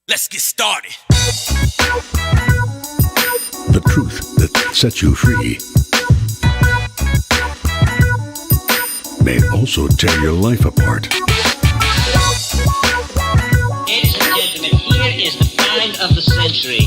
Let's get started. The truth that sets you free may also tear your life apart. Ladies and gentlemen, here is the find of the century.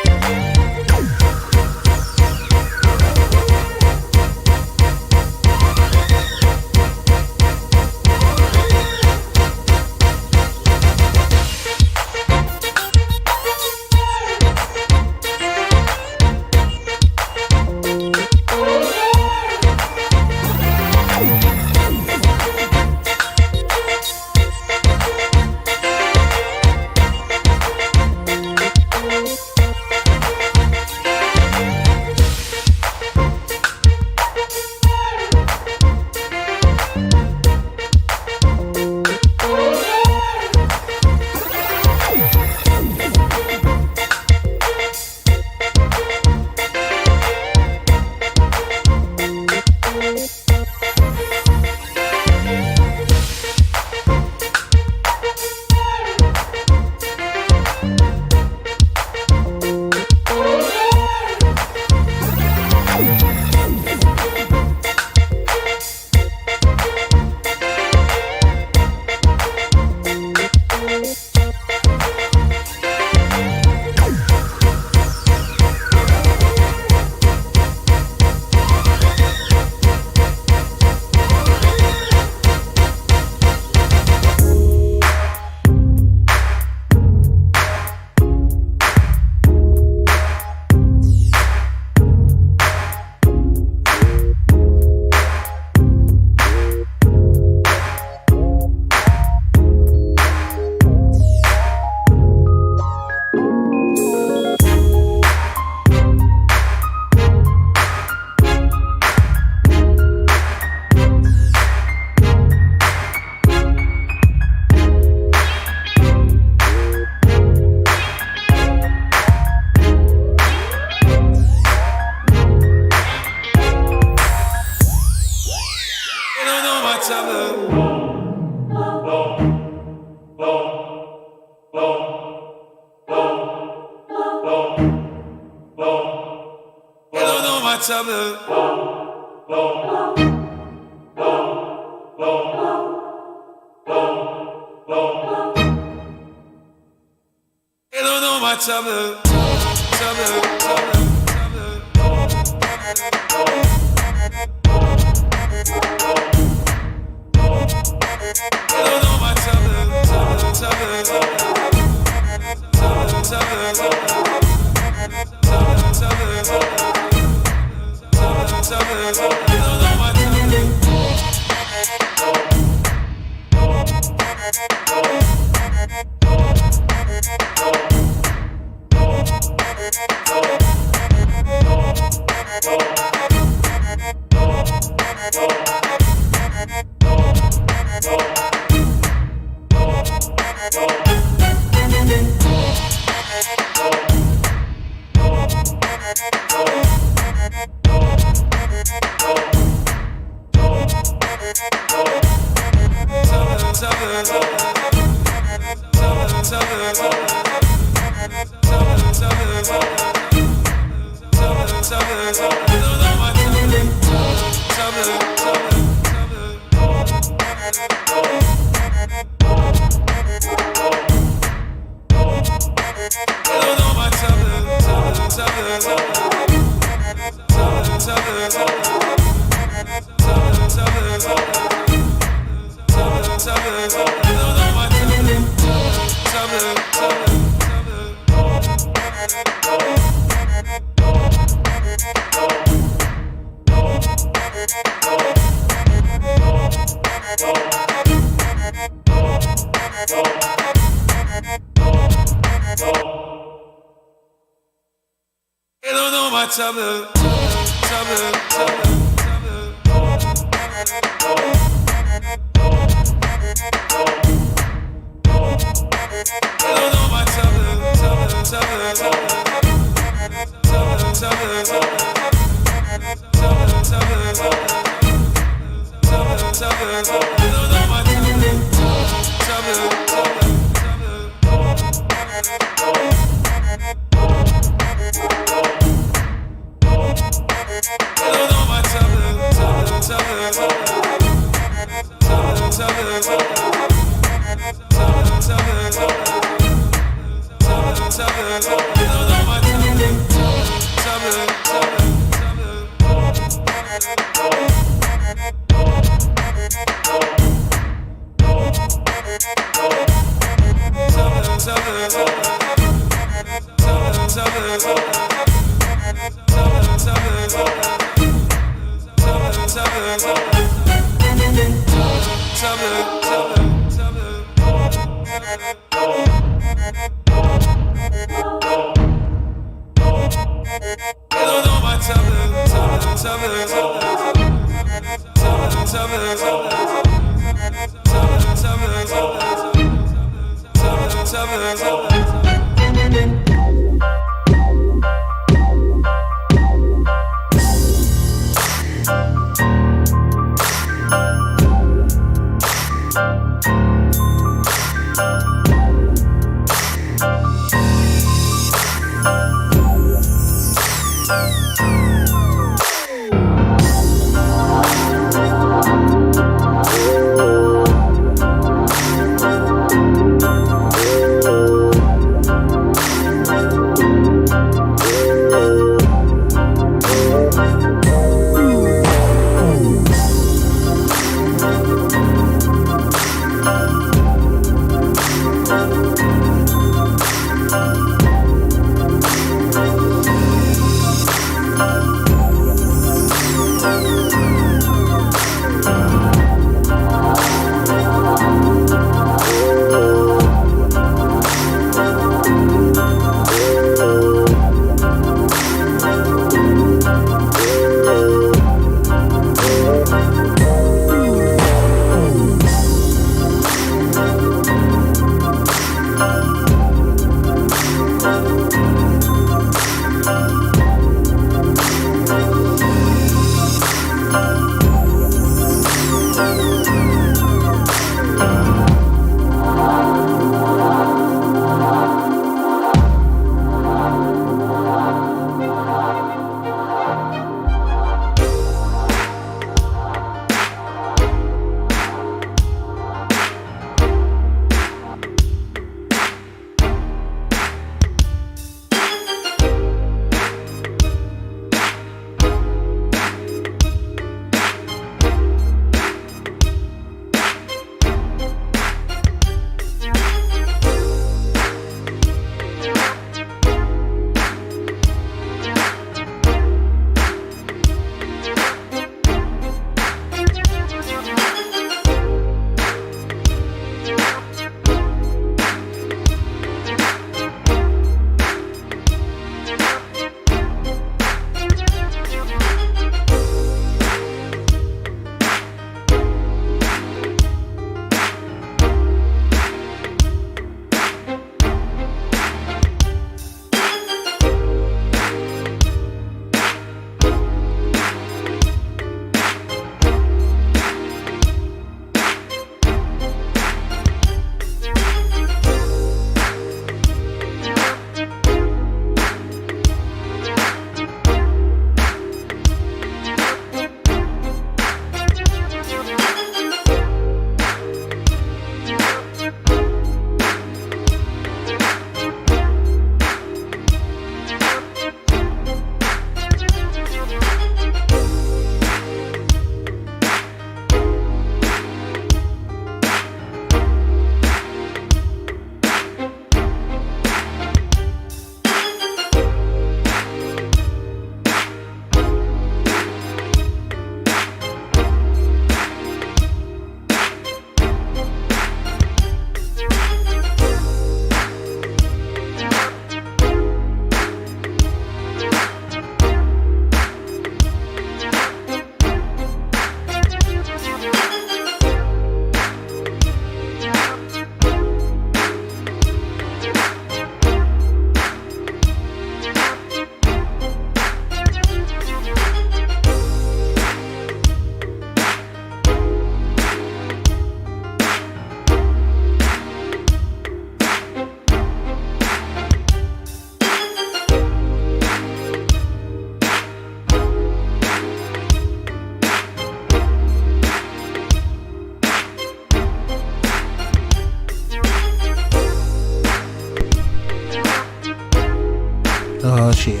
Oh shit.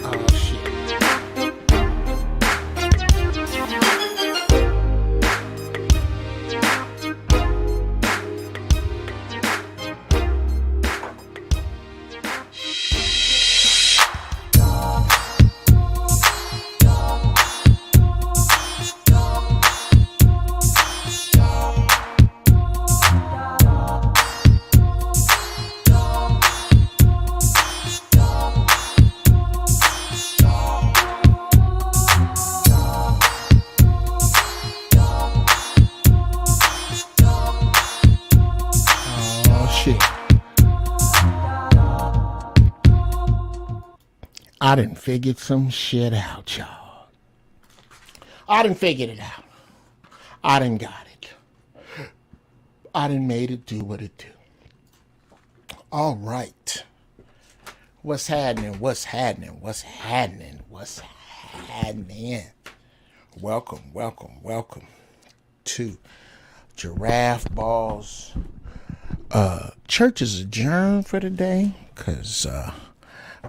Oh shit. I done figured some shit out, y'all. I done figured it out. I done got it. I done made it do what it do. All right. What's happening? What's happening? What's happening? What's happening? Welcome, welcome, welcome to GIRAFFEBALLZ. Church is adjourned for the day because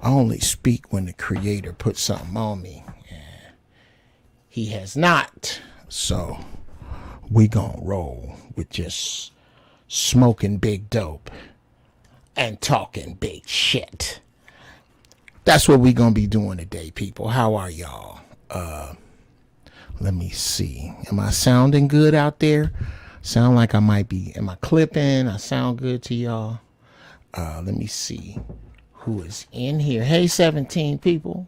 I only speak when the Creator puts something on me. And He has not. So we gonna roll with just smoking big dope and talking big shit. That's what we gonna be doing today, people. How are y'all? Let me see. Am I sounding good out there? Sound like I might be. Am I clipping? I sound good to y'all? Let me see who is in here. Hey, 17 people.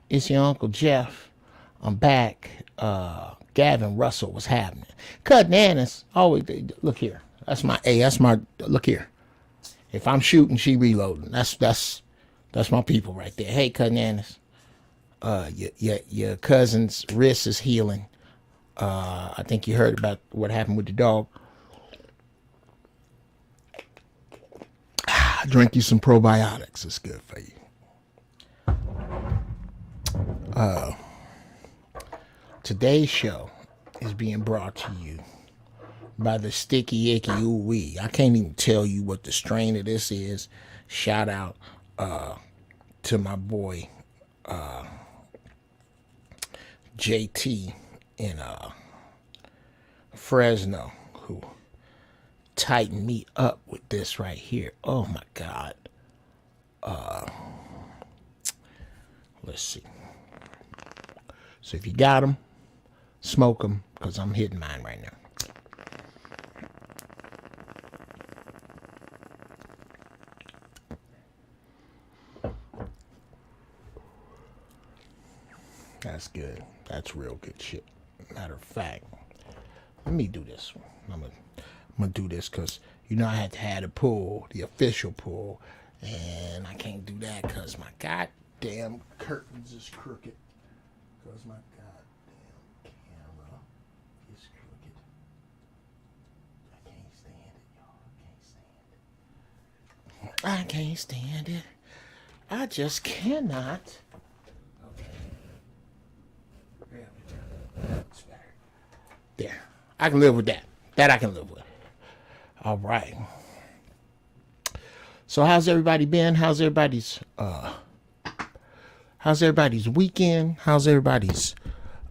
It's your Uncle Geoff. I'm back. Gavin Russell, what's happening? Cut Nanas. Always look here. That's my look here. If I'm shooting, she reloading. That's my people right there. Hey, Cut Nanas. Your cousin's wrist is healing. I think you heard about what happened with the dog. Drink you some probiotics. It's good for you. Today's show is being brought to you by the Sticky Icky Ooh Wee. I can't even tell you what the strain of this is. Shout out to my boy JT in Fresno, who tightened me up with this right here. Oh my God. Let's see. So if you got them, smoke them, because I'm hitting mine right now. That's good. That's real good shit. Matter of fact, let me do this one. I'm gonna do this because you know I had to have the pull, the official pull, and I can't do that because my goddamn curtains is crooked. Because my goddamn camera is crooked. I can't stand it, y'all. I can't stand it. I just cannot. There. I can live with that. That I can live with. All right. So how's everybody been? How's everybody's weekend? How's everybody's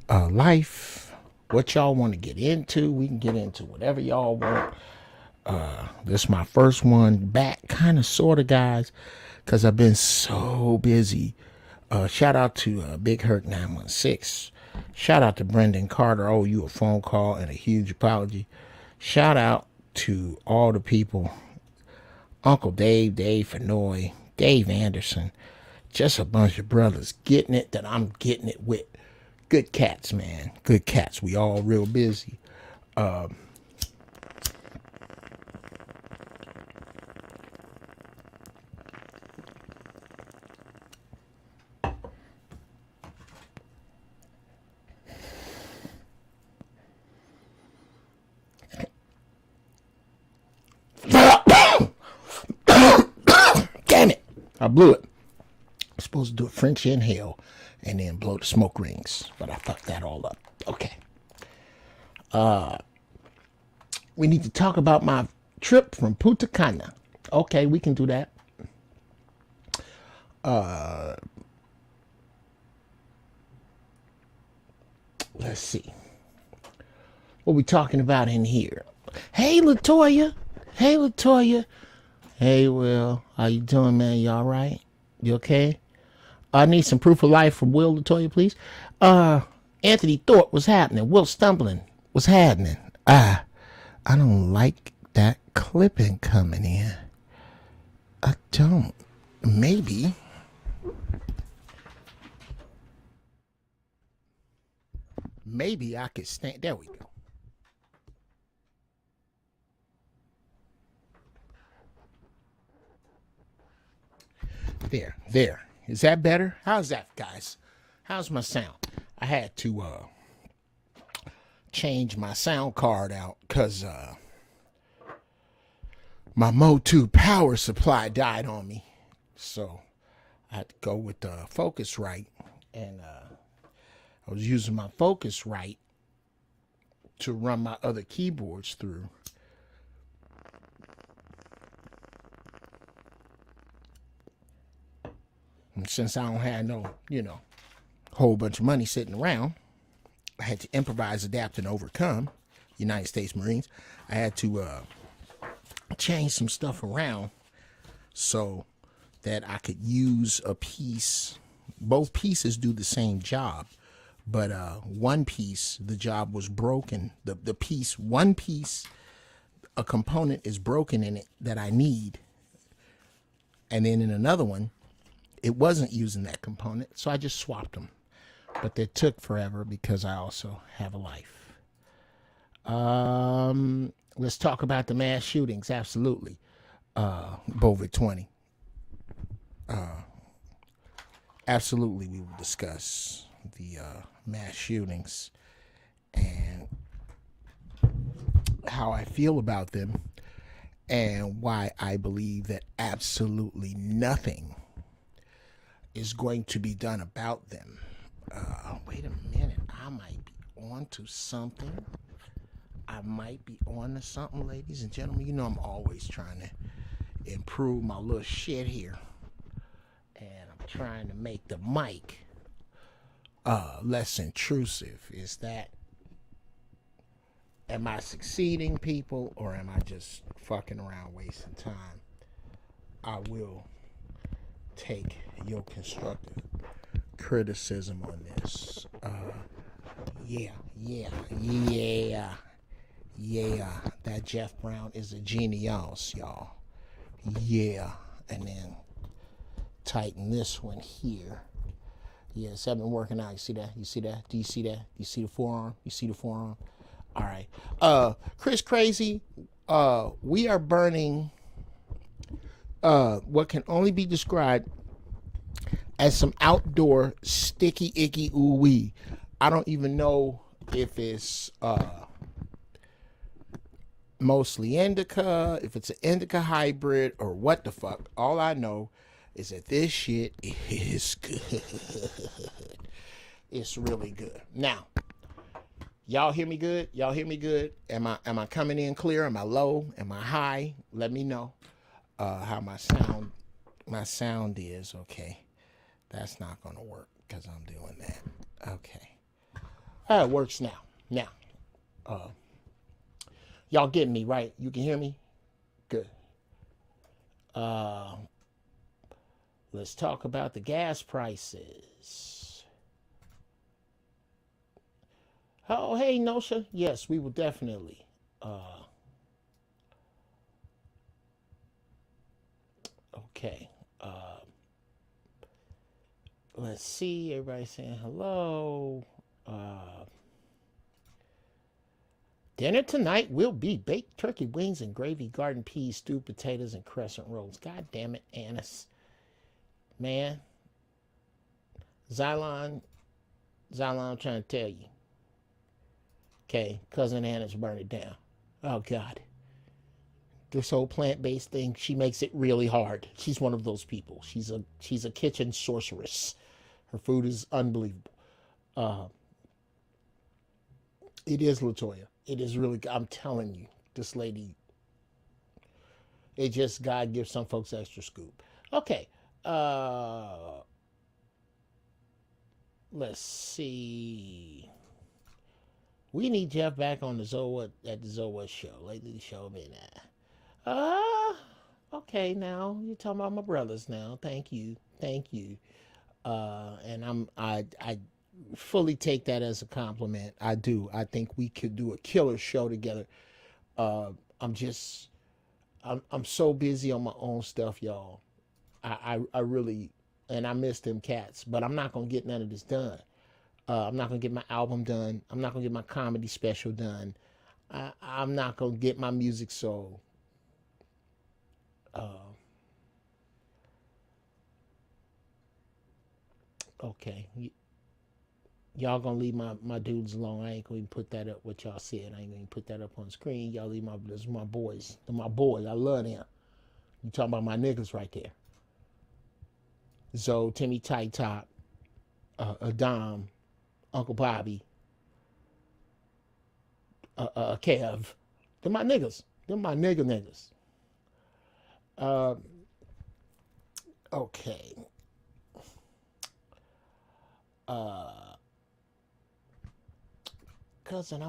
life? What y'all want to get into? We can get into whatever y'all want. This is my first one back, kind of, sort of, guys, because I've been so busy. Shout out to Big Hurt 916. Shout out to Brendan Carter. Oh, you a phone call and a huge apology. Shout out to all the people. Uncle Dave Fenoy, Dave Anderson. Just a bunch of brothers getting it that I'm getting it with. Good cats, man. Good cats. We all real busy. Damn it. I blew it. I'm supposed to do a French inhale and then blow the smoke rings, but I fucked that all up. Okay. We need to talk about my trip from Punta Cana. Okay, we can do that. Let's see. What we talking about in here? Hey, Latoya. Hey, Latoya. Hey, Will. How you doing, man? You all right? You okay? I need some proof of life from Will, Latoya, please. Anthony Thorpe, what's happening? Will Stumbling, what's happening? I don't like that clipping coming in. I don't. Maybe. Maybe I could stand. There we go. There. Is that better? How's that, guys? How's my sound? I had to change my sound card out because my Mo2 power supply died on me. So I had to go with the Focusrite, and I was using my Focusrite to run my other keyboards through. And since I don't have no, whole bunch of money sitting around, I had to improvise, adapt, and overcome. United States Marines. I had to change some stuff around so that I could use a piece. Both pieces do the same job, but one piece, the job was broken. One piece, a component is broken in it that I need. And then in another one, it wasn't using that component, so I just swapped them. But they took forever because I also have a life. Let's talk about the mass shootings. Absolutely. Bovid 20. Absolutely, we will discuss the mass shootings and how I feel about them and why I believe that absolutely nothing is going to be done about them. Wait a minute. I might be on to something. Ladies and gentlemen. You know I'm always trying to improve my little shit here. And I'm trying to make the mic less intrusive. Am I succeeding, people, or am I just fucking around wasting time? I will take your constructive criticism on this. Yeah. That Geoff Brown is a genius, y'all. Yeah. And then tighten this one here. Yes, I've been working out. You see that? Do you see that? You see the forearm? All right. Chris Crazy, we are burning what can only be described as some outdoor sticky icky ooh wee. I don't even know if it's mostly indica, if it's an indica hybrid, or what the fuck. All I know is that this shit is good. It's really good. Now, y'all hear me good? Am I coming in clear? Am I low? Am I high? Let me know how my sound is. Okay. That's not going to work because I'm doing that. Okay. It works now. Now, y'all getting me, right? You can hear me? Good. Let's talk about the gas prices. Oh, hey, Nosha. Yes, we will definitely. Okay. Let's see. Everybody saying hello. Dinner tonight will be baked turkey wings and gravy, garden peas, stewed potatoes, and crescent rolls. God damn it, Annis. Man. Xylon, I'm trying to tell you. Okay, Cousin Annis burned it down. Oh, God. This whole plant-based thing, she makes it really hard. She's one of those people. She's a kitchen sorceress. Her food is unbelievable. It is, Latoya. It is really, I'm telling you, this lady, it just, God gives some folks extra scoop. Okay, Let's see. We need Geoff back on the Zoa at the Zoa show. Lately, the show been okay. Now you're talking about my brothers. Now, thank you. And I fully take that as a compliment. I do. I think we could do a killer show together. I'm so busy on my own stuff, y'all. I really, and I miss them cats, but I'm not gonna get none of this done. I'm not gonna get my album done. I'm not gonna get my comedy special done. I'm not gonna get my music sold. Okay, y'all gonna leave my dudes alone. I ain't gonna even put that up. What y'all said, I ain't gonna even put that up on screen. Y'all leave those my boys. They're my boys. I love them. You talking about my niggas right there. Zoe, Timmy Tight Top, Adam, Uncle Bobby, Kev. They're my niggas. They're my niggas. Okay. Cousin,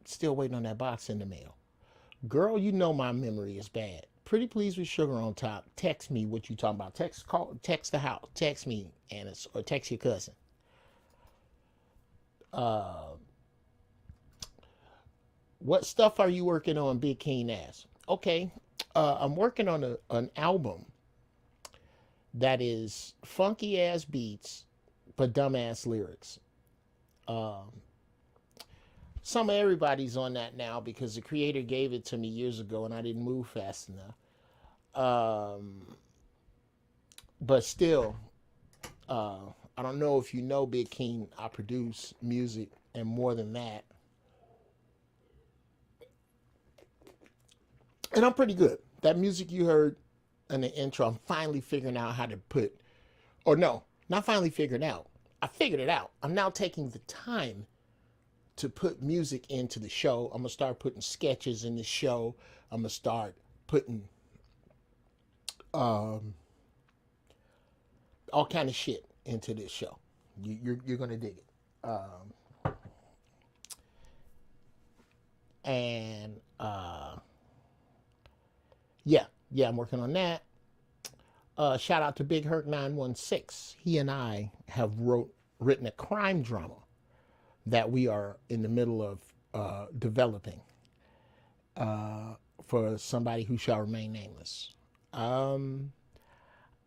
still waiting on that box in the mail. Girl, you know my memory is bad. Pretty please with sugar on top. Text me what you talking about. Text the house. Text me, Annis, or text your cousin. What stuff are you working on, Big King ass? Okay, I'm working on an album that is funky ass beats but dumbass lyrics. Some of everybody's on that now because the creator gave it to me years ago and I didn't move fast enough. But still, I don't know if you know, Big King, I produce music and more than that. And I'm pretty good. That music you heard in the intro, I'm finally figuring out how to put, or no, not finally figured out. I figured it out. I'm now taking the time to put music into the show. I'm gonna start putting sketches in the show. I'm gonna start putting all kind of shit into this show. You're gonna dig it. Yeah, I'm working on that. Shout out to Big Herc 916. He and I have written a crime drama that we are in the middle of developing for somebody who shall remain nameless. I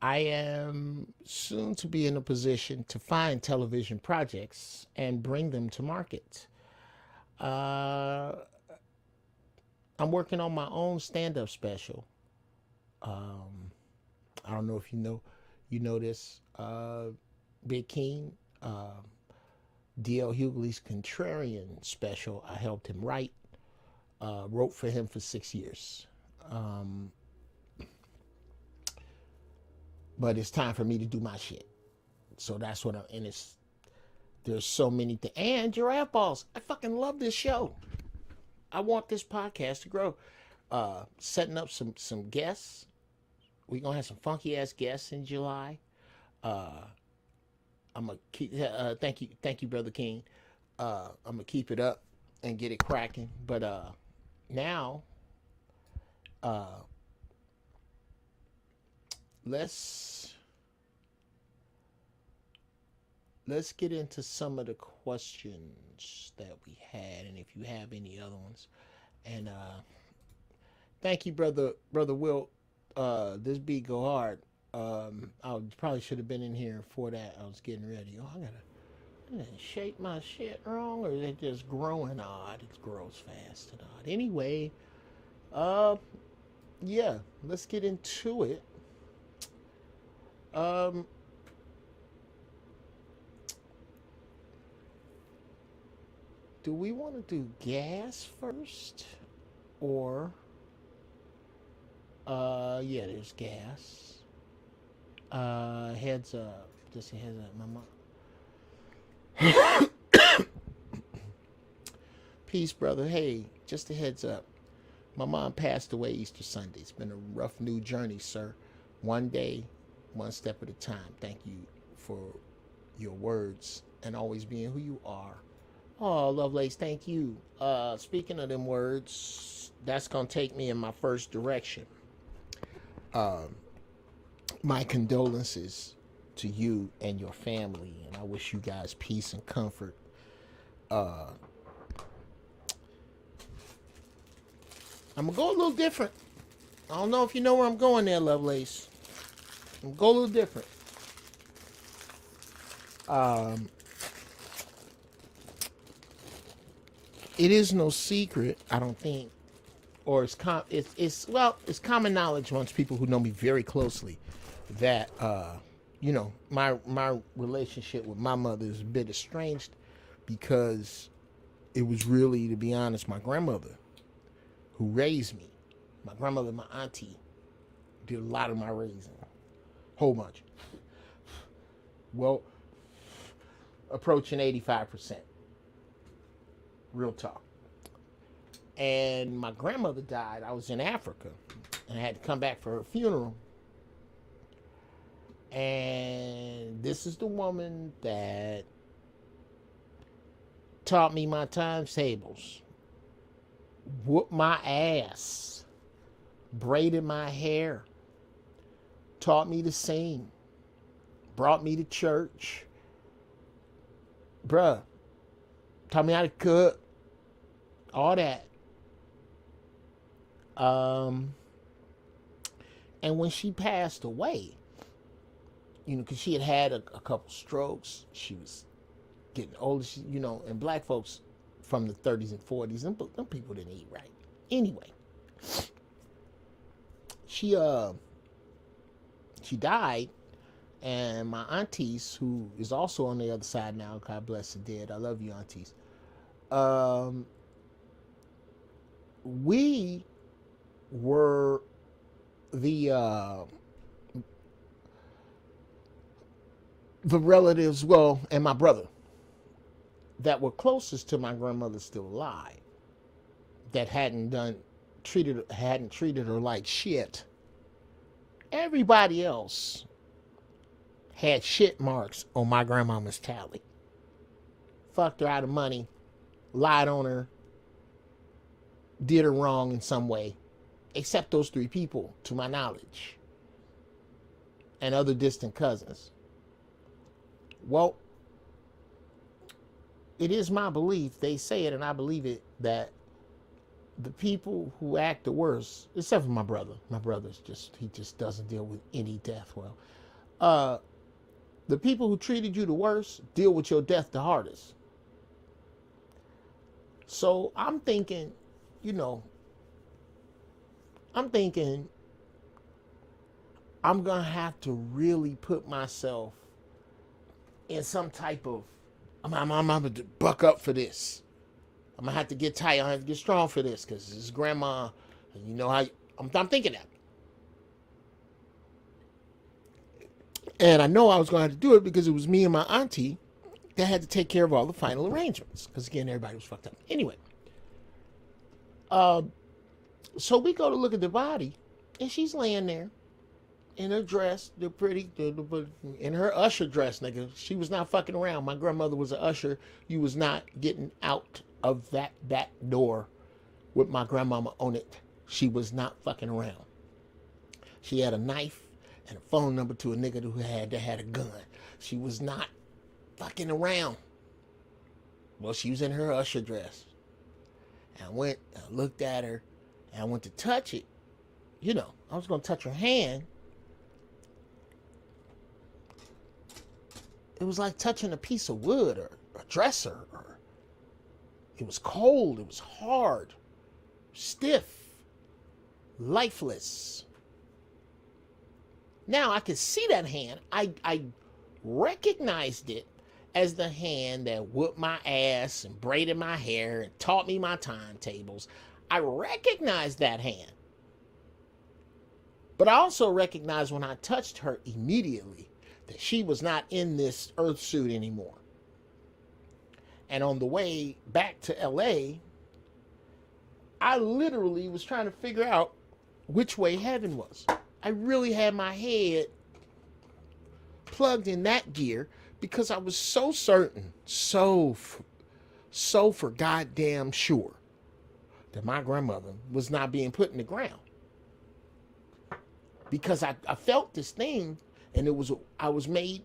am soon to be in a position to find television projects and bring them to market. I'm working on my own stand-up special. I don't know if you know this, Big King. D.L. Hughley's Contrarian special, I helped him write. Wrote for him for 6 years. But it's time for me to do my shit. So that's what there's so many things. And GIRAFFEBALLZ, I fucking love this show. I want this podcast to grow. Setting up some guests. We're gonna have some funky ass guests in July. I'm gonna keep thank you, Brother King. I'm gonna keep it up and get it cracking. But now let's get into some of the questions that we had, and if you have any other ones. And thank you, brother Will. This beat go hard. I probably should have been in here for that. I was getting ready. Oh, I gotta shape my shit wrong, or is it just growing odd? It grows fast and odd. Anyway, yeah, let's get into it. Do we want to do gas first, or yeah, there's gas. Heads up. Just a heads up, mama. Peace, brother. Hey, just a heads up. My mom passed away Easter Sunday. It's been a rough new journey, sir. One day one step at a time. Thank you for your words and always being who you are. Oh, Lovelace, thank you. Speaking of them words, that's going to take me in my first direction. My condolences to you and your family, and I wish you guys peace and comfort. I'm going to go a little different. I don't know if you know where I'm going there, Lovelace. I'm going to go a little different. It is no secret, I don't think, or it's common knowledge amongst people who know me very closely that my relationship with my mother is a bit estranged because it was really, to be honest, my grandmother who raised me. My grandmother, my auntie, did a lot of my raising, whole bunch. Well, approaching 85%. Real talk. And my grandmother died. I was in Africa and I had to come back for her funeral. And this is the woman that taught me my times tables, whooped my ass, braided my hair, taught me to sing, brought me to church. Bruh, taught me how to cook, all that. And when she passed away, because she had a couple strokes, she was getting older, and black folks from the 30s and 40s, them people didn't eat right. Anyway, she died, and my aunties, who is also on the other side now, God bless the dead, I love you, aunties. We were the relatives, and my brother, that were closest to my grandmother still alive, that hadn't treated her like shit. Everybody else had shit marks on my grandmama's tally. Fucked her out of money, lied on her, did her wrong in some way, except those three people, to my knowledge, and other distant cousins. Well, it is my belief, they say it and I believe it, that the people who act the worst, except for my brother's he just doesn't deal with any death well. The people who treated you the worst deal with your death the hardest. So I'm thinking, I'm going to have to really put myself in some type of, I'm going to buck up for this. I'm going to have to get tight. I'm going to have to get strong for this because this is grandma. And you know how, I'm thinking that. And I know I was going to have to do it because it was me and my auntie that had to take care of all the final arrangements. Because again, everybody was fucked up. Anyway. So we go to look at the body, and she's laying there in her dress, in her usher dress, nigga. She was not fucking around. My grandmother was an usher. You was not getting out of that door with my grandmama on it. She was not fucking around. She had a knife and a phone number to a nigga who had a gun. She was not fucking around. Well, she was in her usher dress. And I looked at her, and I went to touch it. I was going to touch her hand. It was like touching a piece of wood or a dresser. It was cold. It was hard. Stiff. Lifeless. Now I could see that hand. I recognized it as the hand that whooped my ass and braided my hair and taught me my timetables. I recognized that hand. But I also recognized when I touched her immediately that she was not in this earth suit anymore. And on the way back to LA, I literally was trying to figure out which way heaven was. I really had my head plugged in that gear because I was so certain, so for goddamn sure that my grandmother was not being put in the ground. Because I felt this thing, and I was made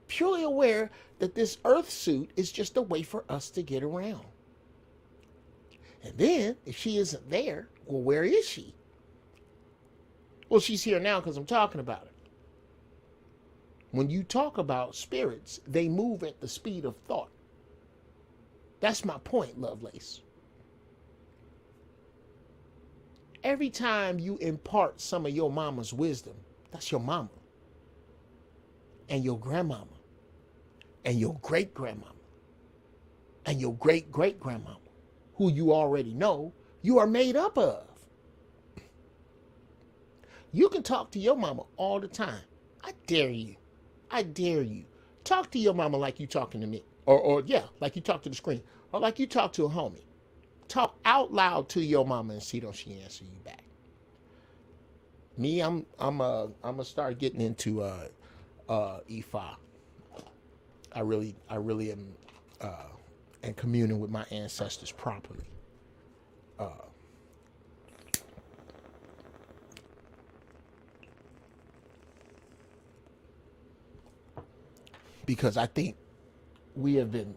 purely aware that this earth suit is just a way for us to get around. And then, if she isn't there, well, where is she? Well, she's here now because I'm talking about it. When you talk about spirits, they move at the speed of thought. That's my point, Lovelace. Every time you impart some of your mama's wisdom, that's your mama, and your grandmama, and your great-grandmama, and your great-great-grandmama, who you already know you are made up of. You can talk to your mama all the time. I dare you. I dare you. Talk to your mama like you talking to me. Or like you talk to the screen. Or like you talk to a homie. Talk out loud to your mama and see if she answer you back. Me, I'm gonna start getting into Ifa. I really am and communing with my ancestors properly. Because I think we have been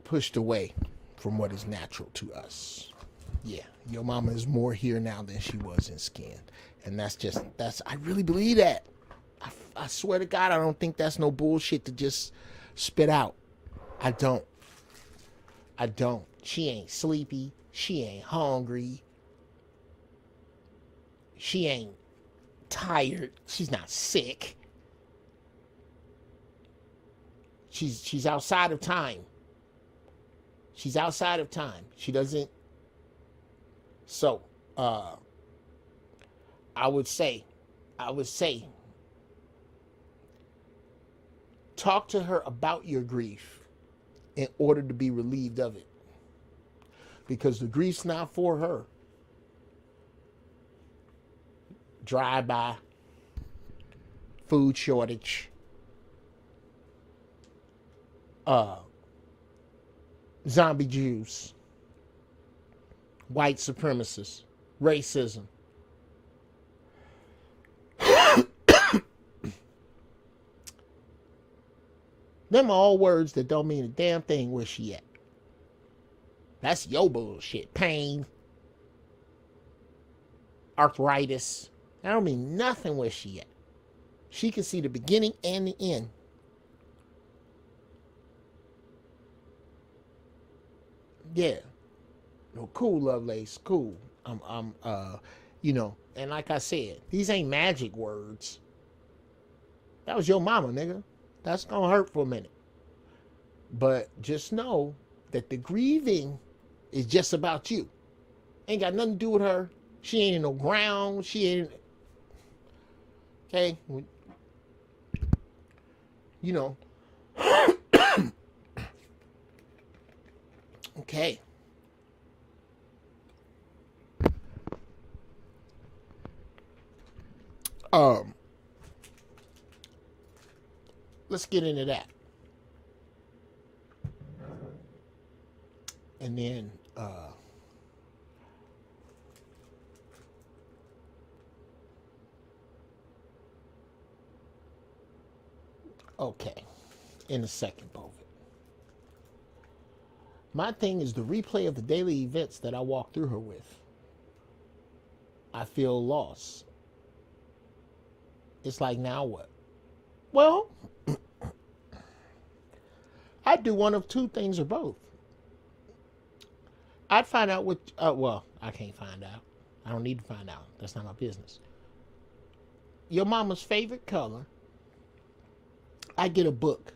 pushed away from what is natural to us. Yeah, your mama is more here now than she was in skin. And I really believe that. I swear to God, I don't think that's no bullshit to just spit out. I don't. She ain't sleepy. She ain't hungry. She ain't tired. She's not sick. She's outside of time. She's outside of time. She doesn't. So, I would say, talk to her about your grief in order to be relieved of it. Because the grief's not for her. Drive-by, food shortage, zombie Jews, white supremacists, racism. Them are all words that don't mean a damn thing where she at. That's your bullshit. Pain, arthritis. That don't mean nothing where she at. She can see the beginning and the end. Yeah. No, cool, Lovelace. Cool. And like I said, these ain't magic words. That was your mama, nigga. That's gonna hurt for a minute. But just know that the grieving is just about you. Ain't got nothing to do with her. She ain't in no ground. She ain't. Okay. Okay. Let's get into that. And then okay. In a second, Bovid. My thing is the replay of the daily events that I walk through her with. I feel lost. It's like, now what? Well, I'd do one of two things or both. I'd find out what, I can't find out. I don't need to find out. That's not my business. Your mama's favorite color. I'd get a book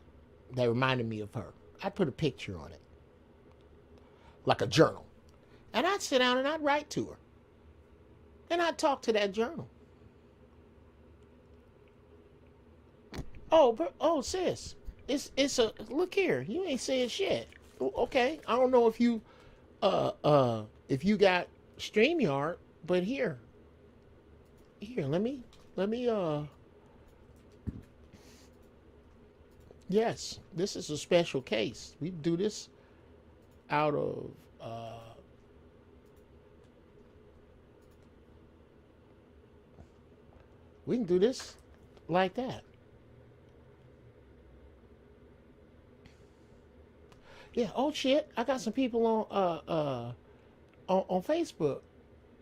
that reminded me of her. I'd put a picture on it. Like a journal. And I'd sit down and I'd write to her. And I'd talk to that journal. Oh, sis. It's a, look here. You ain't saying shit. Okay. I don't know if you got StreamYard, but here, let me Yes, this is a special case. We do this out of we can do this like that. Yeah. Oh shit! I got some people on Facebook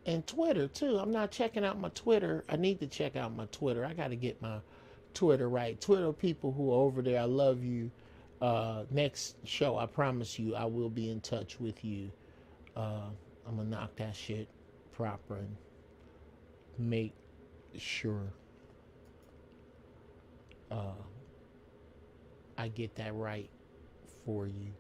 and Twitter too. I'm not checking out my Twitter. I need to check out my Twitter. I got to get my Twitter right. Twitter people who are over there, I love you. Next show, I promise you, I will be in touch with you. I'm gonna knock that shit proper and make sure I get that right for you.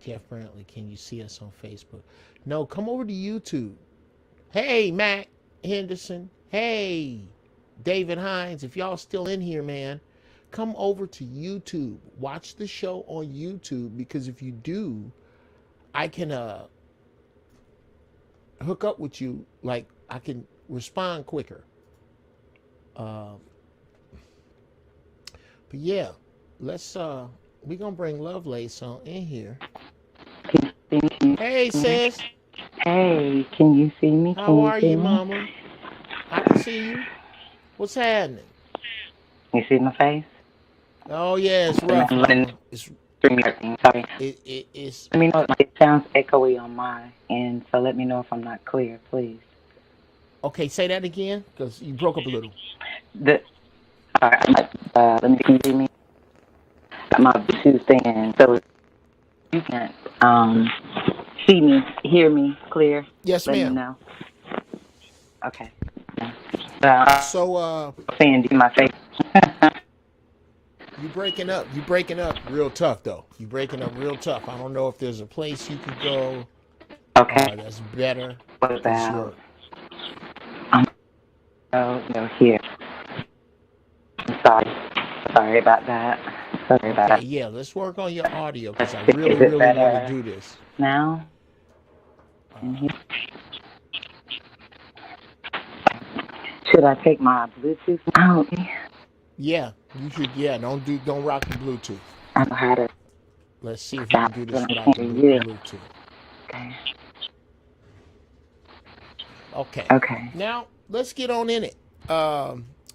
Jeff Brantley, can you see us on Facebook? No, come over to YouTube. Hey, Matt Henderson. Hey, David Hines. If y'all still in here, man, come over to YouTube. Watch the show on YouTube, because if you do, I can hook up with you. Like, I can respond quicker. But yeah, let's we gonna bring Lovelace on in here. Hey, sis. Hey, can you see me? How Can you are see you, me? mama? I can see you. What's happening? You see my face? Oh yeah, it's rough, mama. Sorry. It's Let me know if it sounds echoey on my end, so let me know if I'm not clear, please. okay. Say that again, because you broke up a little. The let me can you see me? My Bluetooth thing, so you can see me, hear me clear. Yes, Let me ma'am. know. Okay. I'm So saying do my face. you breaking up. You breaking up real tough though. You breaking up real tough. I don't know if there's a place you could go Okay. that's better, What because about you're here? I'm sorry. Sorry about that. Sorry about okay. that. Yeah, let's work on your audio, because I Is really, it really want to better do this. now? Should I take my Bluetooth out? Yeah, you should. Yeah, don't rock the Bluetooth. I know how to Let's see if we can stop do when this I without can't the hear you. Bluetooth. Okay. Okay. Okay. Now let's get on in it.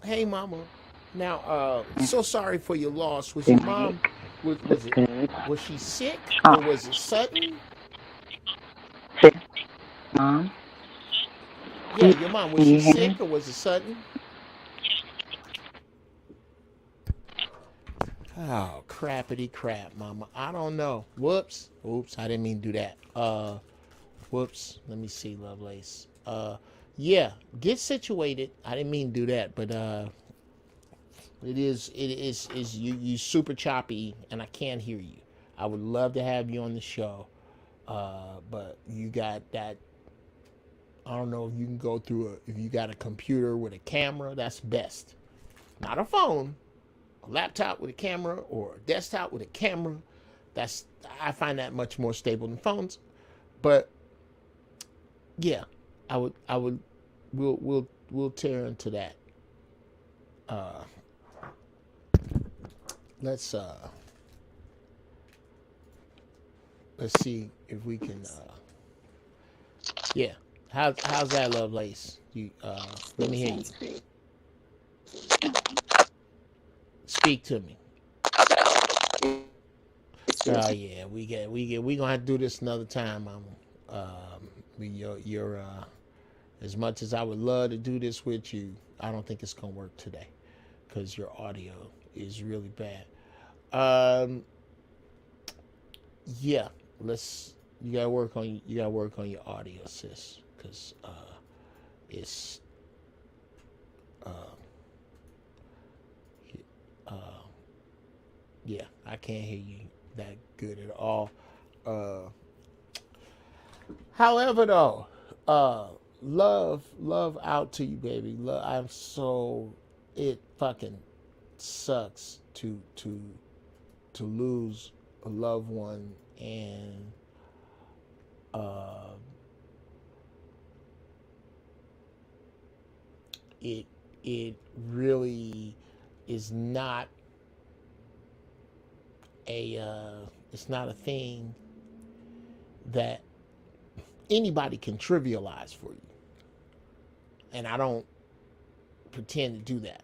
Hey, mama. Now, so sorry for your loss. Was See your my mom head? was it Good. was she sick, Oh, or was it sudden? sit. Mom, Yeah, your mom, was can she you hear me? sick or was it sudden? Oh, crappity crap, mama. I don't know. Whoops. Oops, I didn't mean to do that. Whoops. Let me see, Lovelace. Yeah, get situated. I didn't mean to do that, but it is you super choppy and I can't hear you. I would love to have you on the show. But you got that. I don't know if you can go through if you got a computer with a camera, that's best. Not a phone, a laptop with a camera, or a desktop with a camera. That's, I find that much more stable than phones. But yeah, I would we'll tear into that. Uh let's let's see if we can yeah. How's that, Lovelace? You let me hear you. Speak to me. Oh yeah, we gonna have to do this another time, Mama. You're as much as I would love to do this with you, I don't think it's gonna work today, because your audio is really bad. Um, yeah, let's. You gotta work on your audio, sis, because it's uh, uh, yeah, I can't hear you that good at all. Uh, However, though, love out to you, baby. Love, I'm so, it fucking sucks to lose a loved one, and uh, it it really is not it's not a thing that anybody can trivialize for you. And I don't pretend to do that.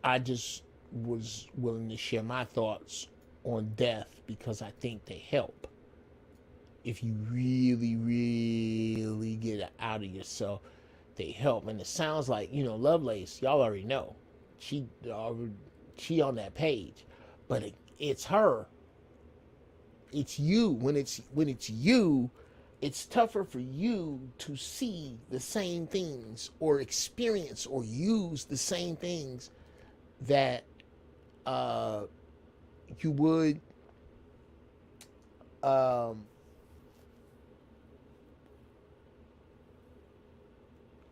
I just was willing to share my thoughts on death because I think they help. If you really, really get it out of yourself, they help. And it sounds like, Lovelace, y'all already know. She on that page. But it's her. It's you. When it's you, it's tougher for you to see the same things or experience or use the same things that you would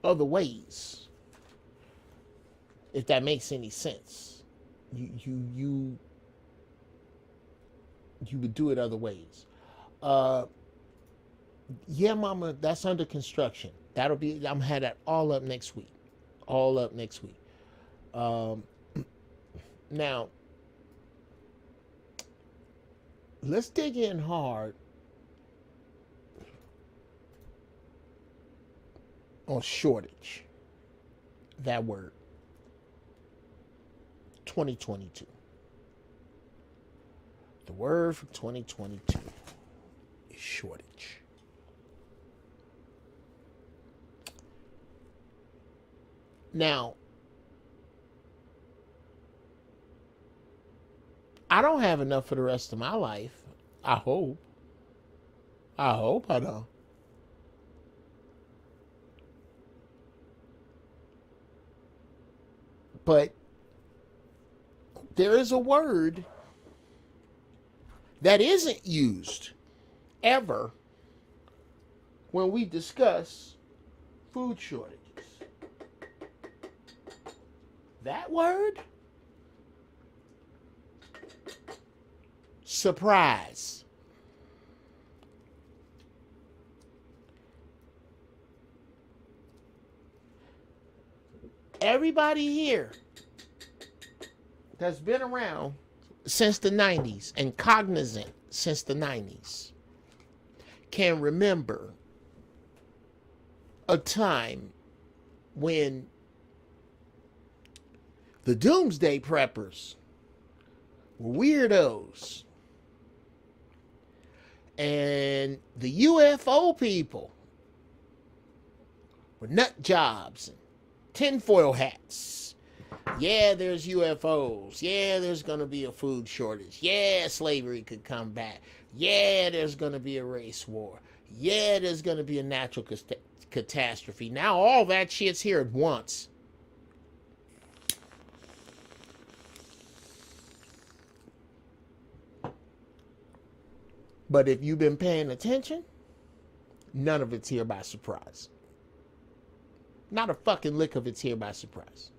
other ways, if that makes any sense. You would do it other ways. Yeah, mama, that's under construction. I'm had that all up next week. Now, let's dig in hard on shortage. That word. 2022. The word for 2022 is shortage. Now, I don't have enough for the rest of my life. I hope I don't. But there is a word that isn't used ever when we discuss food shortages. That word? Surprise. Everybody here that's been around since the 90s and cognizant since the 90s can remember a time when the doomsday preppers were weirdos and the UFO people were nut jobs and tinfoil hats. Yeah, there's UFOs. Yeah, there's going to be a food shortage. Yeah, slavery could come back. Yeah, there's going to be a race war. Yeah, there's going to be a natural catastrophe. Now all that shit's here at once. But if you've been paying attention, none of it's here by surprise. Not a fucking lick of it's here by surprise.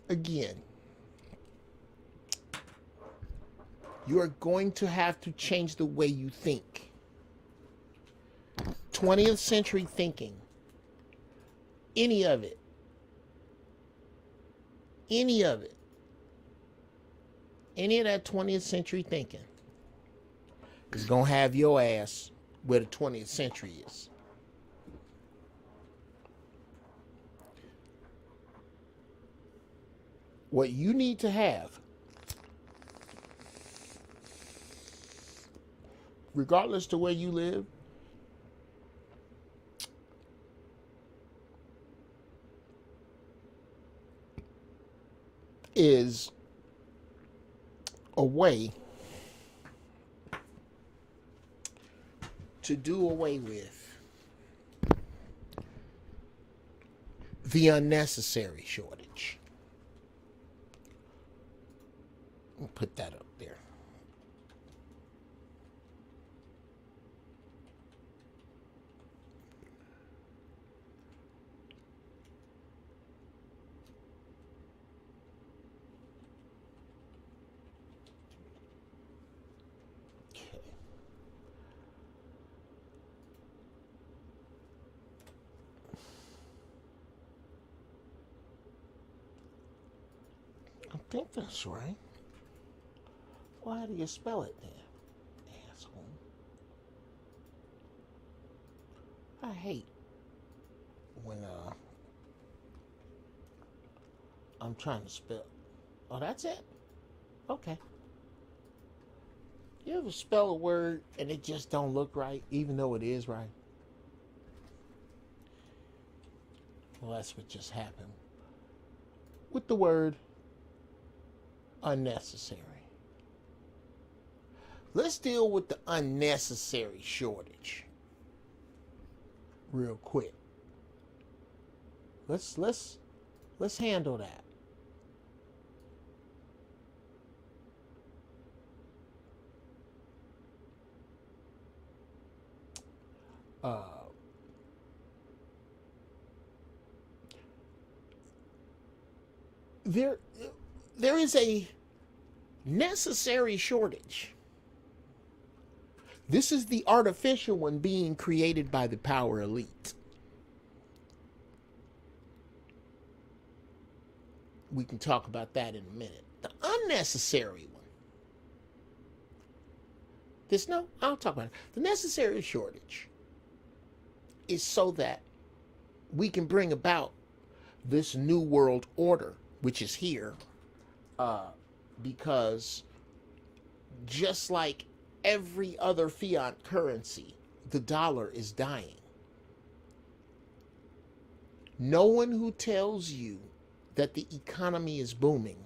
Again, you are going to have to change the way you think. 20th century thinking, any of it, any of that 20th century thinking is going to have your ass where the 20th century is. What you need to have, regardless to where you live, is a way to do away with the unnecessary shortage. I'll put that up there. think that's right. Well, how do you spell it then? Asshole. I hate when I'm trying to spell. Oh, that's it? Okay. You ever spell a word and it just don't look right, even though it is right? Well, that's what just happened with the word unnecessary. Let's deal with the unnecessary shortage real quick. Let's handle that. There is a necessary shortage. This is the artificial one being created by the power elite. We can talk about that in a minute. The unnecessary one. I'll talk about it. The necessary shortage is so that we can bring about this new world order, which is here, because just like every other fiat currency, the dollar is dying. No one who tells you that the economy is booming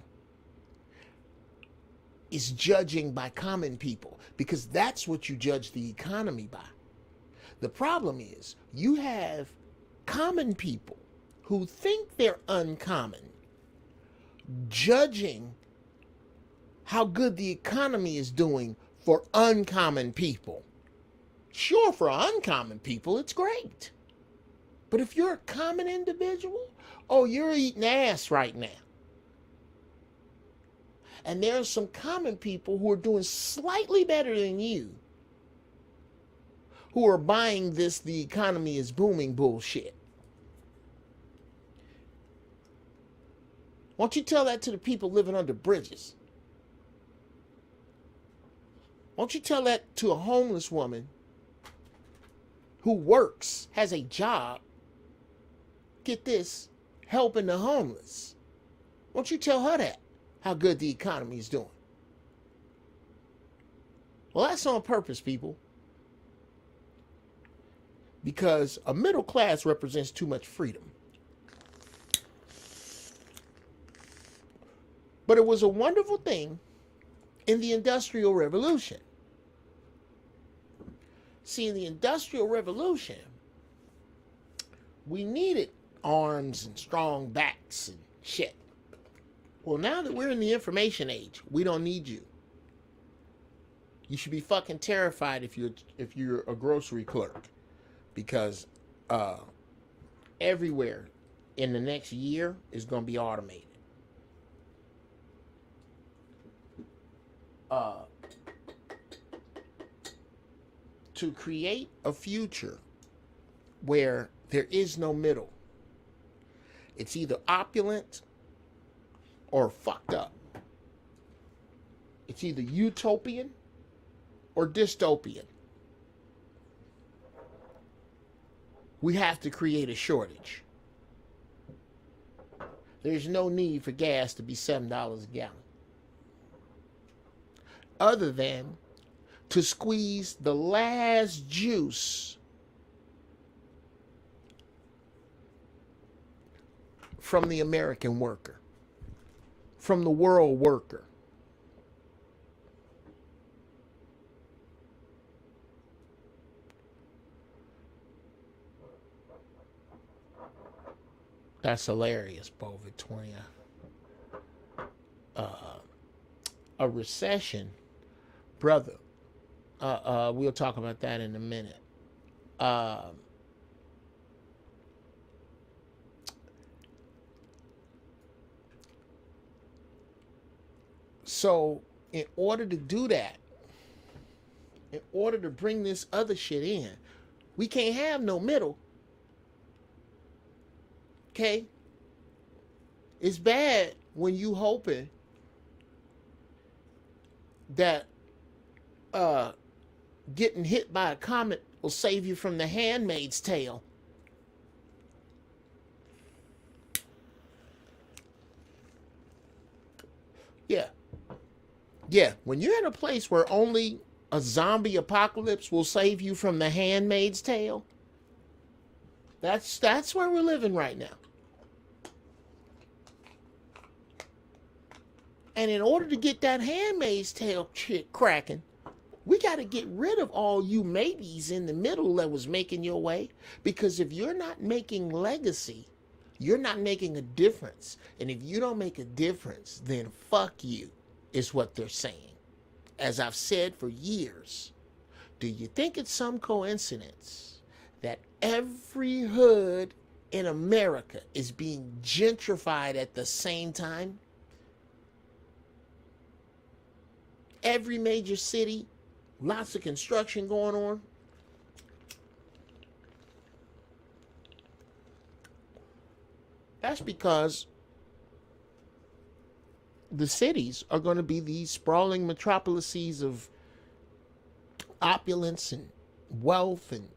is judging by common people, because that's what you judge the economy by. The problem is you have common people who think they're uncommon judging how good the economy is doing for uncommon people. Sure, for uncommon people, it's great. But if you're a common individual, oh, you're eating ass right now. And there are some common people who are doing slightly better than you, who are buying this the economy is booming bullshit. Why don't you tell that to the people living under bridges? Why don't you tell that to a homeless woman who works, has a job, get this, helping the homeless? Why don't you tell her that, how good the economy is doing? Well, that's on purpose, people. Because a middle class represents too much freedom. But it was a wonderful thing in the Industrial Revolution. See, in the Industrial Revolution, we needed arms and strong backs and shit. Well, now that we're in the information age, we don't need you. You should be fucking terrified if you're a grocery clerk, because everywhere in the next year is going to be automated. To create a future where there is no middle, it's either opulent or fucked up. It's either utopian or dystopian. We have to create a shortage. There's no need for gas to be $7 a gallon, other than to squeeze the last juice from the American worker, from the world worker. That's hilarious, Bovid 20. A recession, brother. We'll talk about that in a minute. So, in order to do that, in order to bring this other shit in, we can't have no middle. Okay? It's bad when you hoping that getting hit by a comet will save you from the Handmaid's Tale. Yeah. Yeah, when you're in a place where only a zombie apocalypse will save you from the Handmaid's Tale, that's where we're living right now. And in order to get that Handmaid's Tale shit cracking, we got to get rid of all you maybes in the middle that was making your way. Because if you're not making legacy, you're not making a difference. And if you don't make a difference, then fuck you, is what they're saying. As I've said for years, do you think it's some coincidence that every hood in America is being gentrified at the same time? Every major city, lots of construction going on. That's because the cities are going to be these sprawling metropolises of opulence and wealth and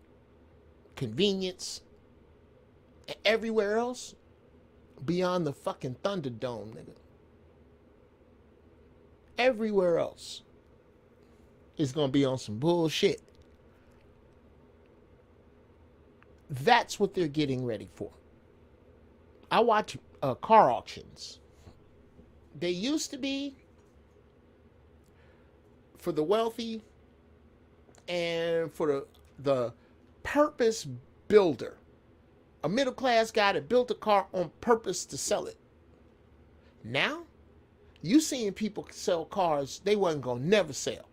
convenience. Everywhere else, beyond the fucking Thunderdome, nigga. Everywhere else is going to be on some bullshit. That's what they're getting ready for. I watch car auctions. They used to be for the wealthy and for the purpose builder. A middle class guy that built a car on purpose to sell it. Now, you seeing people sell cars they wasn't going to never sell.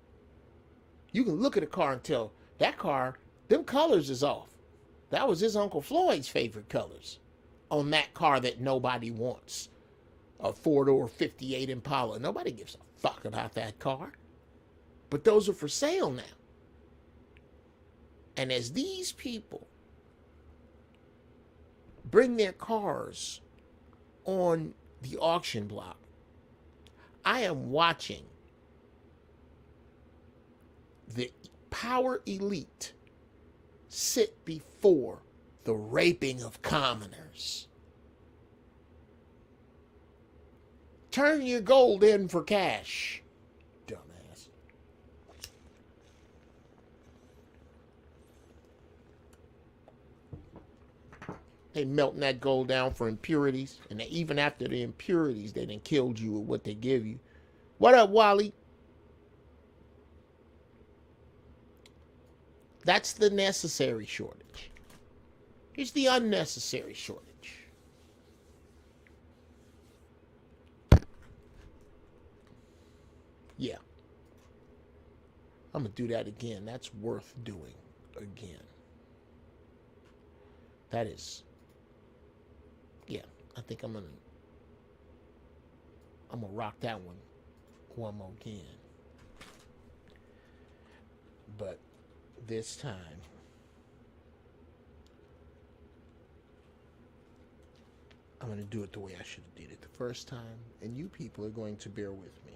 You can look at a car and tell, that car, them colors is off. That was his Uncle Floyd's favorite colors on that car that nobody wants. A 4-door 58 Impala. Nobody gives a fuck about that car. But those are for sale now. And as these people bring their cars on the auction block, I am watching the power elite sit before the raping of commoners. Turn your gold in for cash, dumbass. They melting that gold down for impurities, and even after the impurities, they done killed you with what they give you. What up, Wally? That's the necessary shortage. Here's the unnecessary shortage. Yeah. I'm going to do that again. That's worth doing again. That is. Yeah, I think I'm going to rock that one more again. But this time, I'm going to do it the way I should have did it the first time, and you people are going to bear with me.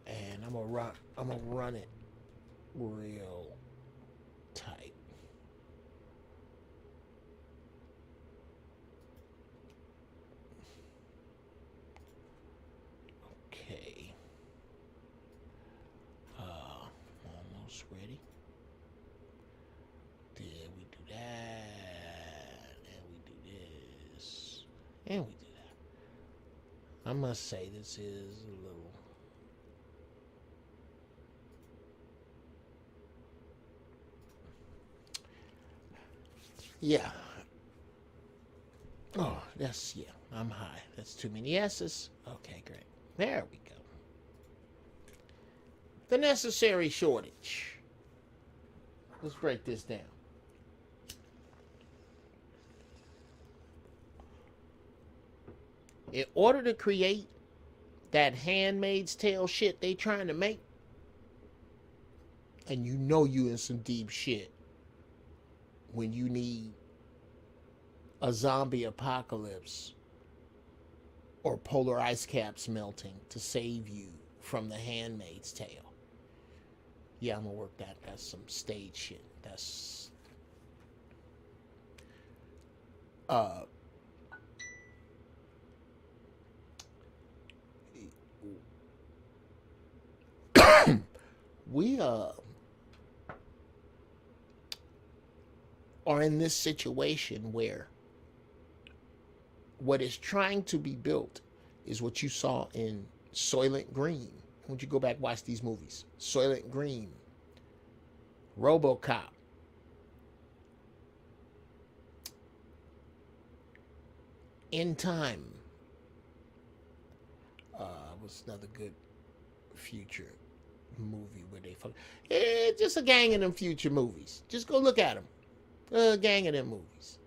And I'm gonna run it real tight. Okay. Almost ready. Then we do that, and we do this, and we do that. I must say this is a little. Yeah. Oh, yeah, I'm high. That's too many S's. Okay, great. There we go. The necessary shortage. Let's break this down. In order to create that Handmaid's Tale shit they trying to make, And you know you in some deep shit when you need a zombie apocalypse or polar ice caps melting to save you from the Handmaid's Tale. Yeah, I'm gonna work that. That's some stage shit. That's we are in this situation where what is trying to be built is what you saw in Soylent Green. Why don't you go back and watch these movies? Soylent Green, RoboCop, In Time. Was another good future movie where they just a gang of them future movies. Just go look at them. A gang of them movies.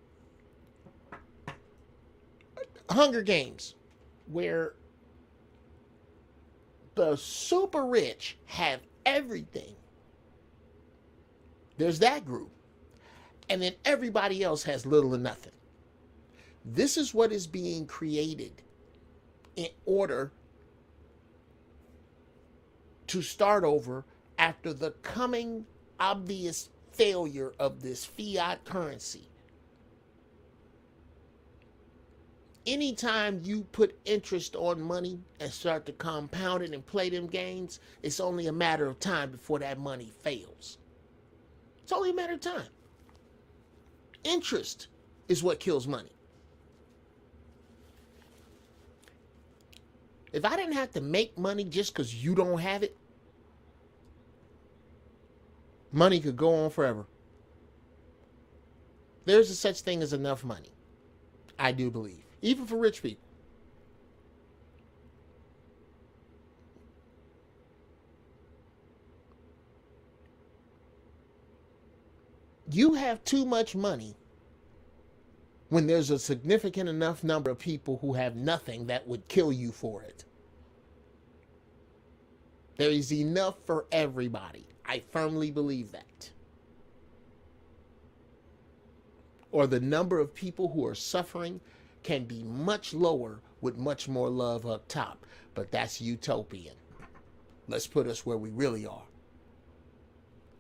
Hunger Games, where the super rich have everything. There's that group. And then everybody else has little or nothing. This is what is being created in order to start over after the coming obvious failure of this fiat currency. Anytime you put interest on money and start to compound it and play them games, it's only a matter of time before that money fails. It's only a matter of time. Interest is what kills money. If I didn't have to make money just because you don't have it, money could go on forever. There's a such thing as enough money. I do believe. Even for rich people. You have too much money when there's a significant enough number of people who have nothing that would kill you for it. There is enough for everybody. I firmly believe that. Or the number of people who are suffering can be much lower with much more love up top. But that's utopian. Let's put us where we really are.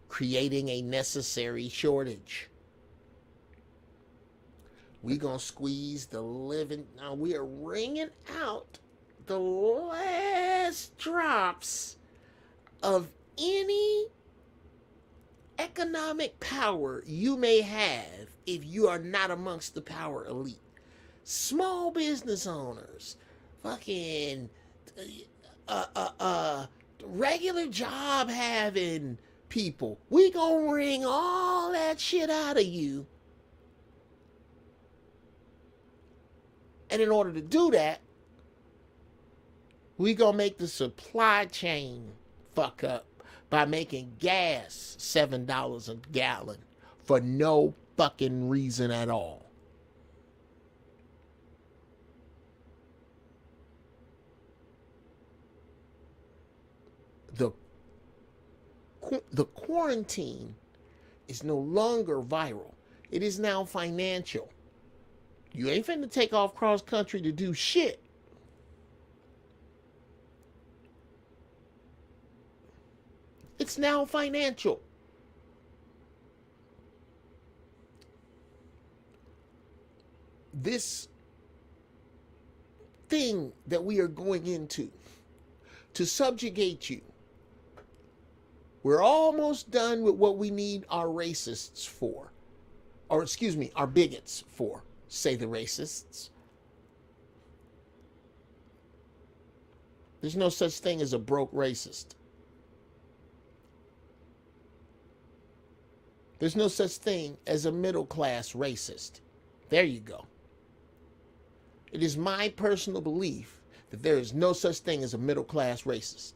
Creating a necessary shortage. We gonna squeeze the living. Now we are wringing out the last drops of any economic power you may have if you are not amongst the power elite. Small business owners, fucking regular job having people. We gonna wring all that shit out of you. And in order to do that, we gonna make the supply chain fuck up by making gas $7 a gallon for no fucking reason at all. The quarantine is no longer viral. It is now financial. You ain't finna take off cross country to do shit. It's now financial. This thing that we are going into to subjugate you. We're almost done with what we need our racists for. Or excuse me, our bigots for, say the racists. There's no such thing as a broke racist. There's no such thing as a middle class racist. There you go. It is my personal belief that there is no such thing as a middle class racist.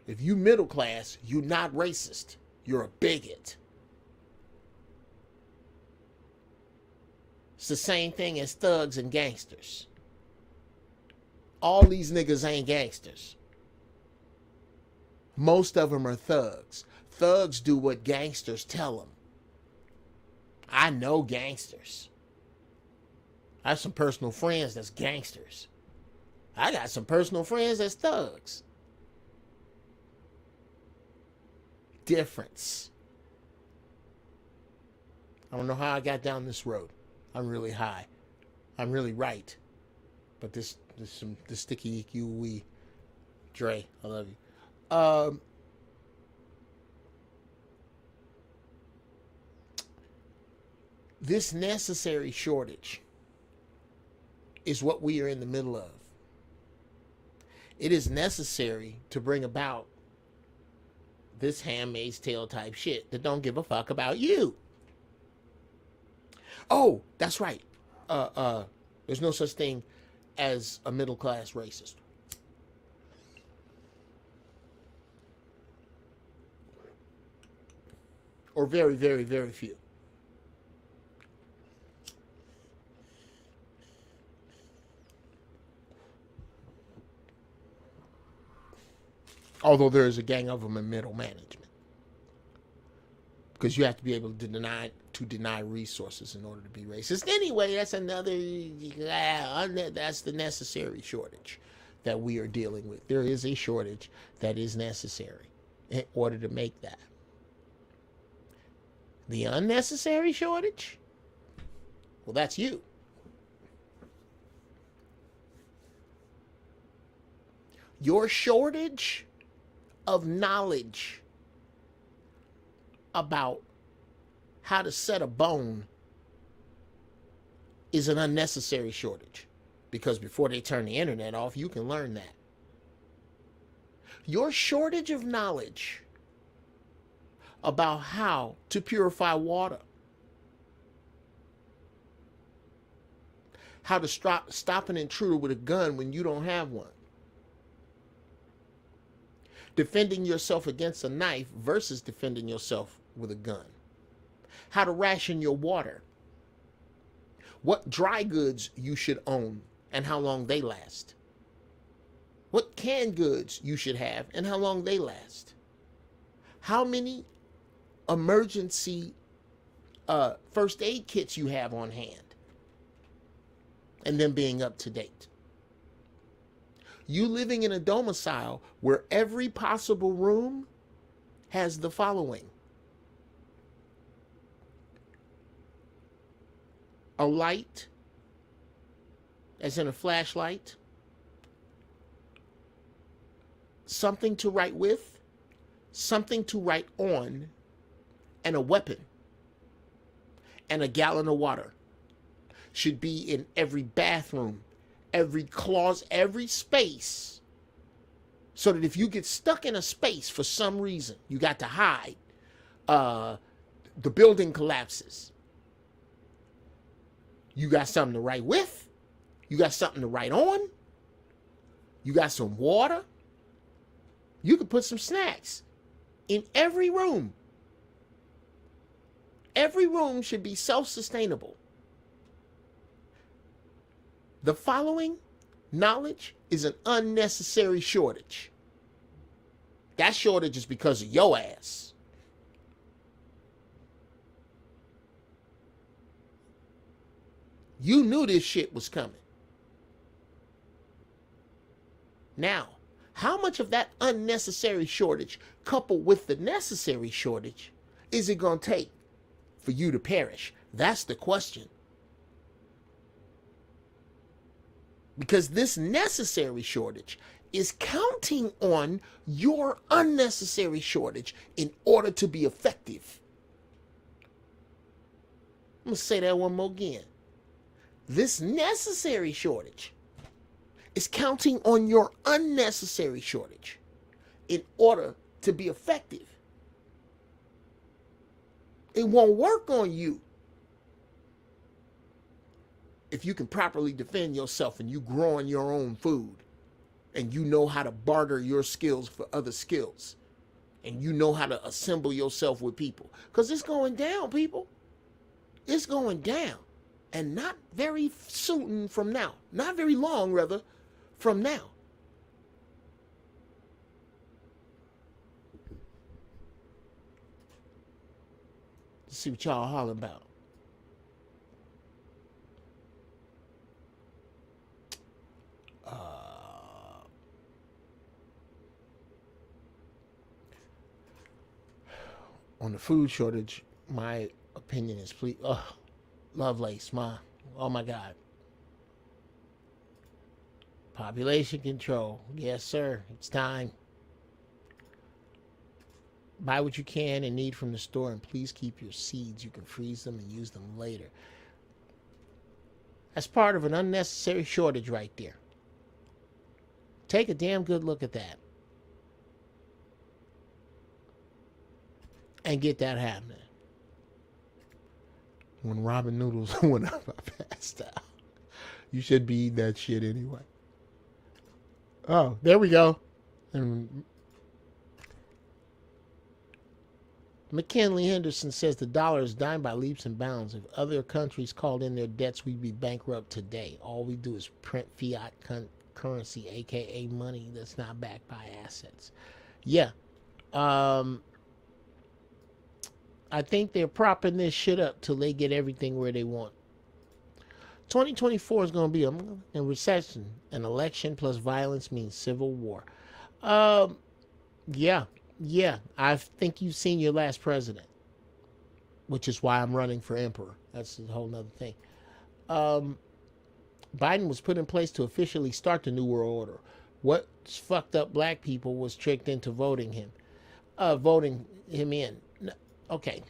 If you middle class, you're not racist. You're a bigot. It's the same thing as thugs and gangsters. All these niggas ain't gangsters. Most of them are thugs. Thugs do what gangsters tell them. I know gangsters. I have some personal friends that's gangsters. I got some personal friends that's thugs. Difference. I don't know how I got down this road. I'm really high. I'm really right. But this sticky EQ Dre, I love you. This necessary shortage is what we are in the middle of. It is necessary to bring about this Handmaid's Tale type shit that don't give a fuck about you. Oh, that's right. There's no such thing as a middle class racist. Or very, very, very few. Although there is a gang of them in middle management. Because you have to be able to deny resources in order to be racist. Anyway, that's that's the necessary shortage that we are dealing with. There is a shortage that is necessary in order to make that. The unnecessary shortage? Well, that's you. Your shortage of knowledge about how to set a bone is an unnecessary shortage, because before they turn the internet off, you can learn that. Your shortage of knowledge about how to purify water, how to stop an intruder with a gun when you don't have one, defending yourself against a knife versus defending yourself with a gun, how to ration your water, what dry goods you should own and how long they last, what canned goods you should have and how long they last, how many emergency first aid kits you have on hand, and then being up to date. You living in a domicile where every possible room has the following: a light, as in a flashlight, something to write with, something to write on, and a weapon, and a gallon of water should be in every bathroom, every closet, every space, so that if you get stuck in a space for some reason, you got to hide, the building collapses, you got something to write with, you got something to write on, you got some water, you could put some snacks in every room. Every room should be self-sustainable. The following knowledge is an unnecessary shortage. That shortage is because of your ass. You knew this shit was coming. Now, how much of that unnecessary shortage, coupled with the necessary shortage, is it going to take for you to perish? That's the question. Because this necessary shortage is counting on your unnecessary shortage in order to be effective. I'm going to say that one more again. This necessary shortage is counting on your unnecessary shortage in order to be effective. It won't work on you if you can properly defend yourself and you growing your own food and you know how to barter your skills for other skills and you know how to assemble yourself with people. Because it's going down, people. It's going down. And not very soon from now. Not very long, rather, from now. Let's see what y'all hollering about. On the food shortage, my opinion is please. Lovelace, oh my God. Population control. Yes, sir. It's time. Buy what you can and need from the store, and please keep your seeds. You can freeze them and use them later. That's part of an unnecessary shortage right there. Take a damn good look at that. And get that happening. When ramen noodles went up, I passed out. You should be eating that shit anyway. Oh, there we go. And McKinley Henderson says the dollar is dying by leaps and bounds. If other countries called in their debts, we'd be bankrupt today. All we do is print fiat currency, aka money that's not backed by assets. Yeah. I think they're propping this shit up till they get everything where they want. 2024 is going to be a recession. An election plus violence means civil war. Yeah. I think you've seen your last president, which is why I'm running for emperor. That's a whole nother thing. Biden was put in place to officially start the New World Order. What's fucked up black people was tricked into voting him in. Okay.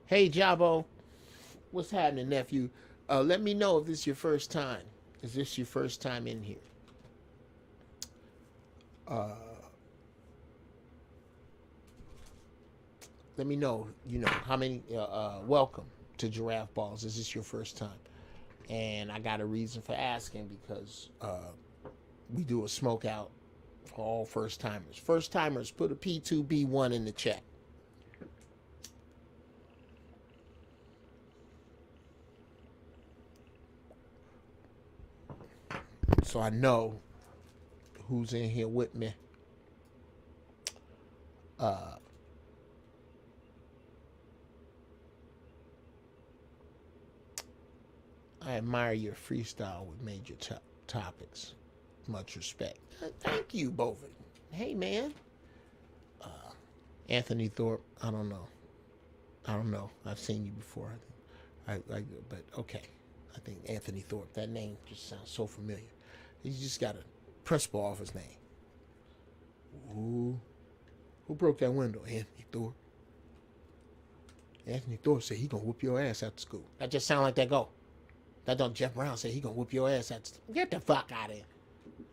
Hey, Jabo. What's happening, nephew? Let me know if this is your first time. Is this your first time in here? Let me know, how many, welcome to Giraffe Balls. Is this your first time? And I got a reason for asking because we do a smoke out for all first timers. First timers, put a P2B1 in the chat. So I know who's in here with me. I admire your freestyle with major topics. Much respect. Thank you, both of you. Hey, man. Anthony Thorpe, I don't know. I've seen you before. But okay. I think Anthony Thorpe. That name just sounds so familiar. You just got a principal office name. Ooh. Who broke that window? Anthony Thorpe. Anthony Thorpe said he gonna whoop your ass after school. That just sound like that go. That don't Jeff Brown say he gonna whoop your ass after school. Get the fuck out of here.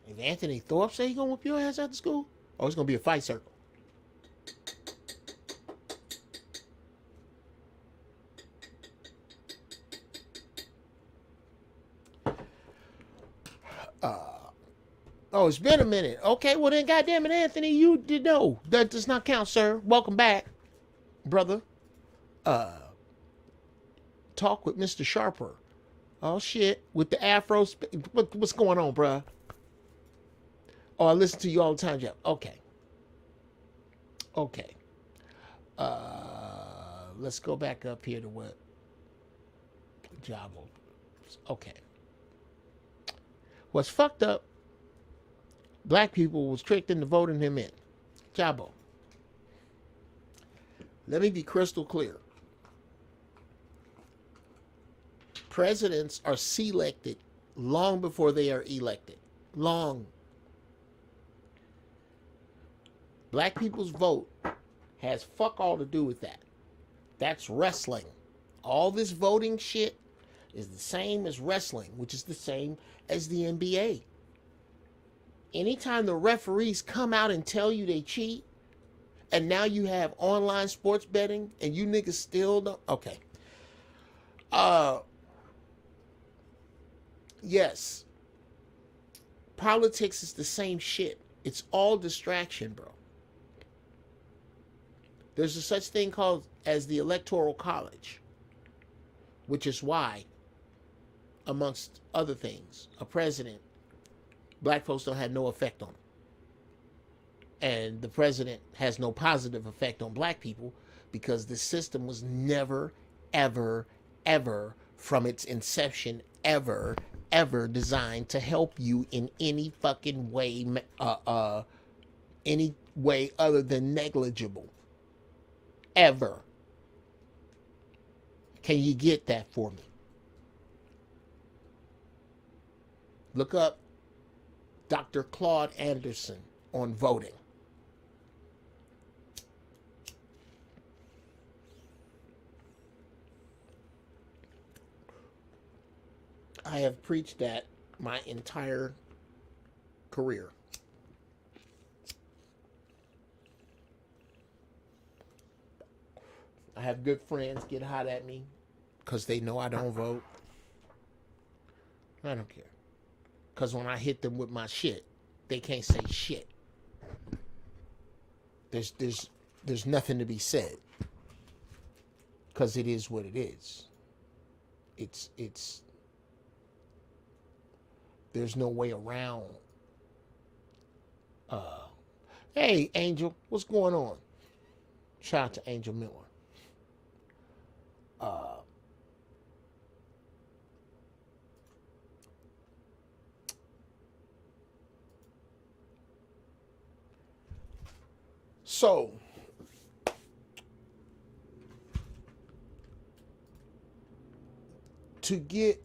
If Anthony Thorpe say he gonna whoop your ass after school, it's gonna be a fight circle. It's been a minute. Okay, well then, goddamn it, Anthony, you did know. That does not count, sir. Welcome back, brother. Talk with Mr. Sharper. Oh, shit. With the afro. What's going on, bruh? Oh, I listen to you all the time, Jeff. Okay. Let's go back up here to what? Jabo. Okay. What's fucked up? Black people was tricked into voting him in. Jabo. Let me be crystal clear. Presidents are selected long before they are elected. Long. Black people's vote has fuck all to do with that. That's wrestling. All this voting shit is the same as wrestling, which is the same as the NBA. Anytime the referees come out and tell you they cheat, and now you have online sports betting, and you niggas still don't. Okay. Yes. Politics is the same shit. It's all distraction, bro. There's a such thing called as the Electoral College, which is why, amongst other things, a president, black folks don't have no effect on him. And the president has no positive effect on black people because the system was never, ever, ever, from its inception, ever designed to help you in any fucking way, any way other than negligible. Ever. Can you get that for me? Look up Dr. Claude Anderson on voting. I have preached that my entire career. I have good friends get hot at me because they know I don't vote. I don't care. Because when I hit them with my shit, they can't say shit. There's nothing to be said. Because it is what it is. It's there's no way around. Hey, Angel, what's going on? Shout out to Angel Miller. So, to get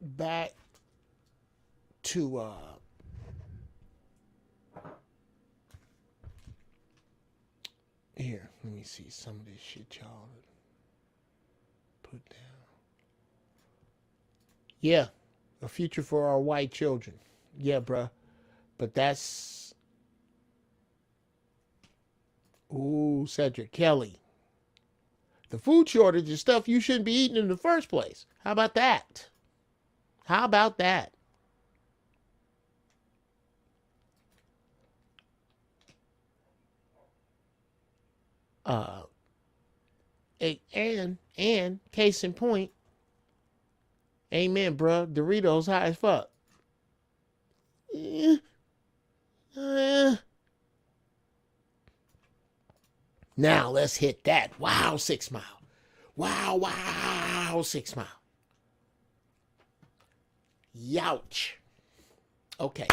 back to here, let me see some of this shit y'all put down. Yeah, a future for our white children. Yeah, bruh. But that's... Ooh, Cedric Kelly. The food shortage is stuff you shouldn't be eating in the first place. How about that? How about that? And case in point, amen, bruh. Doritos high as fuck. Now let's hit that. Wow, 6 Mile. Wow, 6 Mile. Youch. Okay.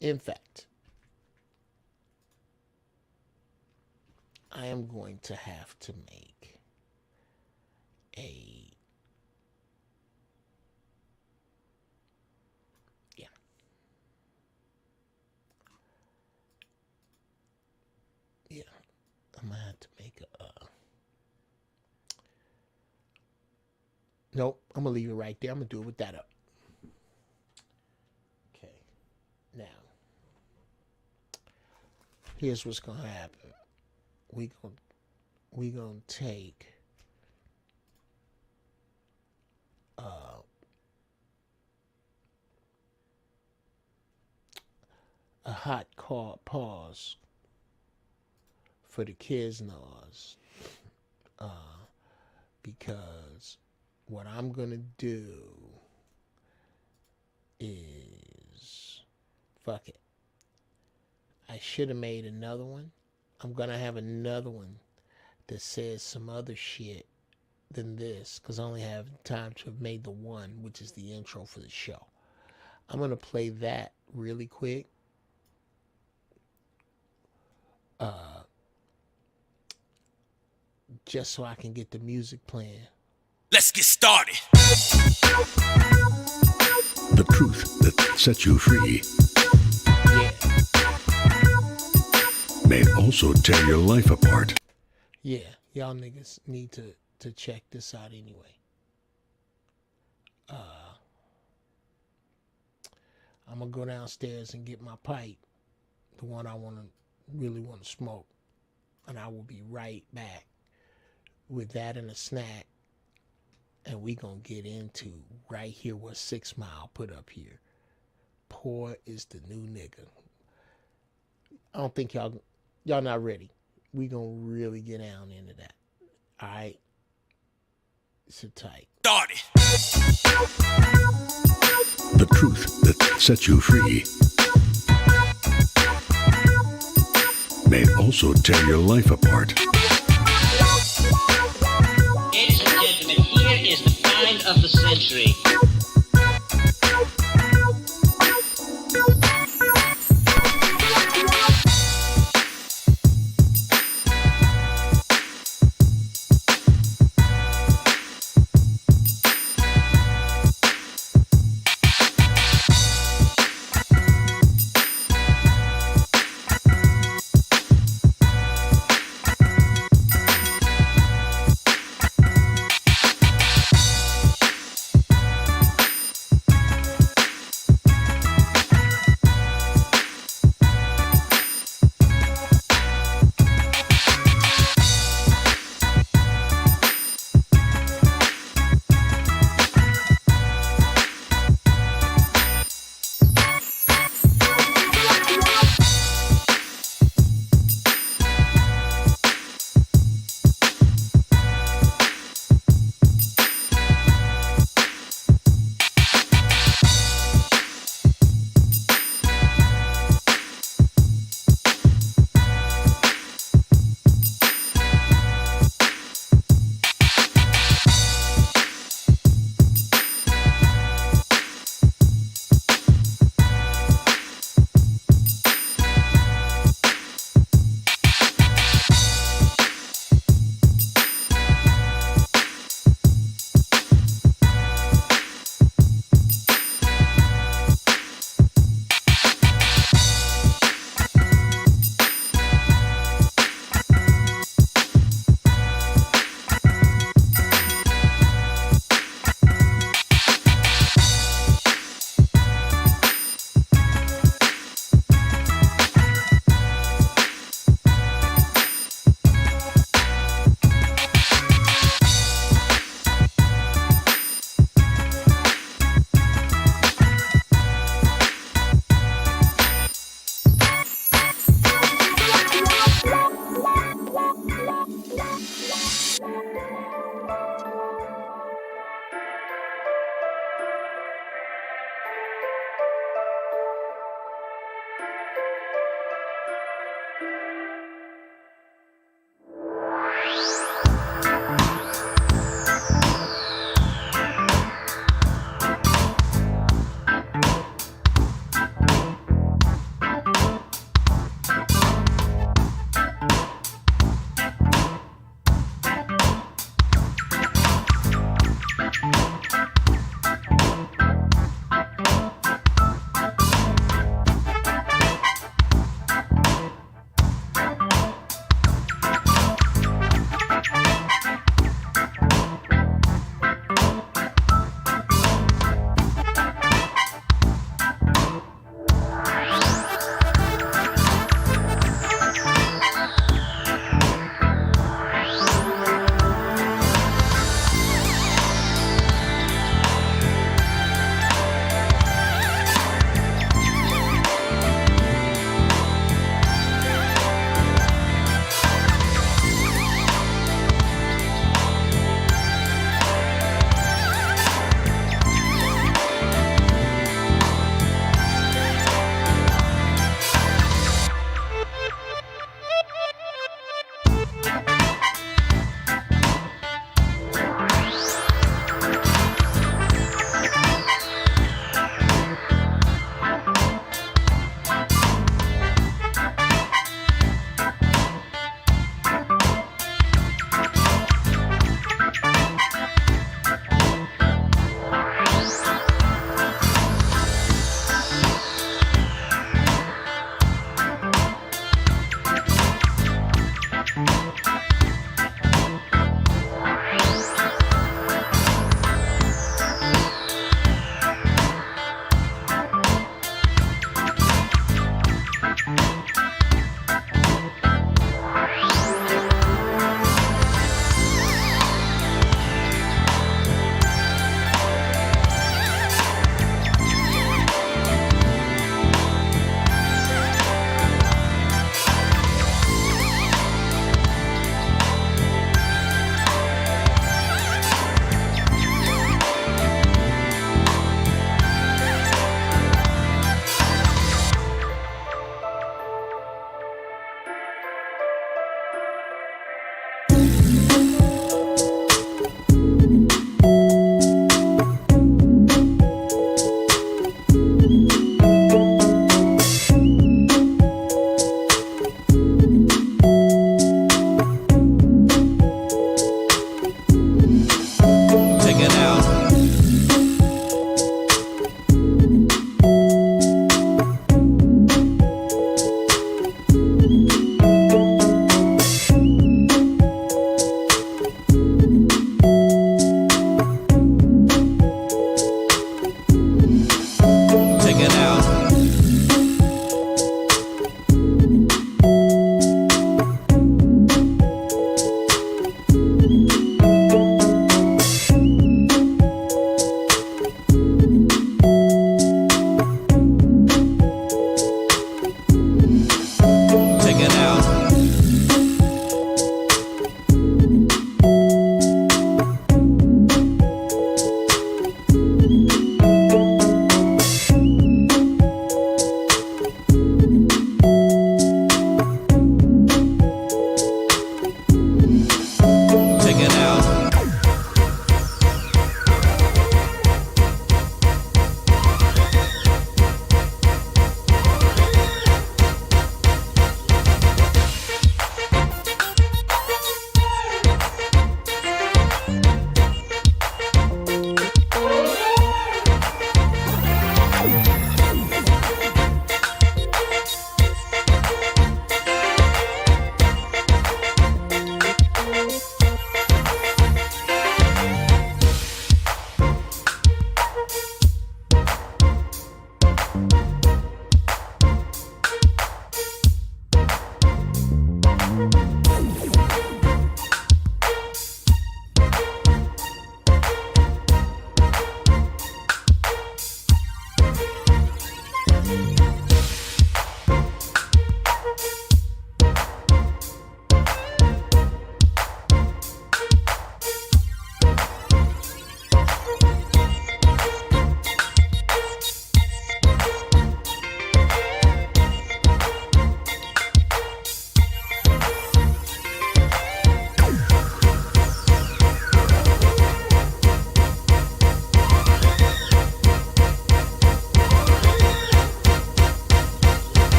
In fact, I am going to have to make a... Yeah. Yeah. I'm going to have to make a... Nope. I'm going to leave it right there. I'm going to do it with that up. Okay. Now, here's what's going to happen. We gonna take a hot pause for the kids knows, because what I'm gonna do is fuck it. I should have made another one. I'm gonna have another one that says some other shit than this, because I only have time to have made the one, which is the intro for the show. I'm gonna play that really quick. Just so I can get the music playing. Let's get started. The truth that sets you free may also tear your life apart. Yeah, y'all niggas need to check this out anyway. I'm gonna go downstairs and get my pipe, the one I really want to smoke, and I will be right back with that and a snack, and we gonna get into right here what 6 Mile put up here. Poor is the new nigga. I don't think y'all not ready. We gonna really get down into that. All right. Sit tight. Started. The truth that sets you free may also tear your life apart. Ladies and gentlemen, here is the find of the century.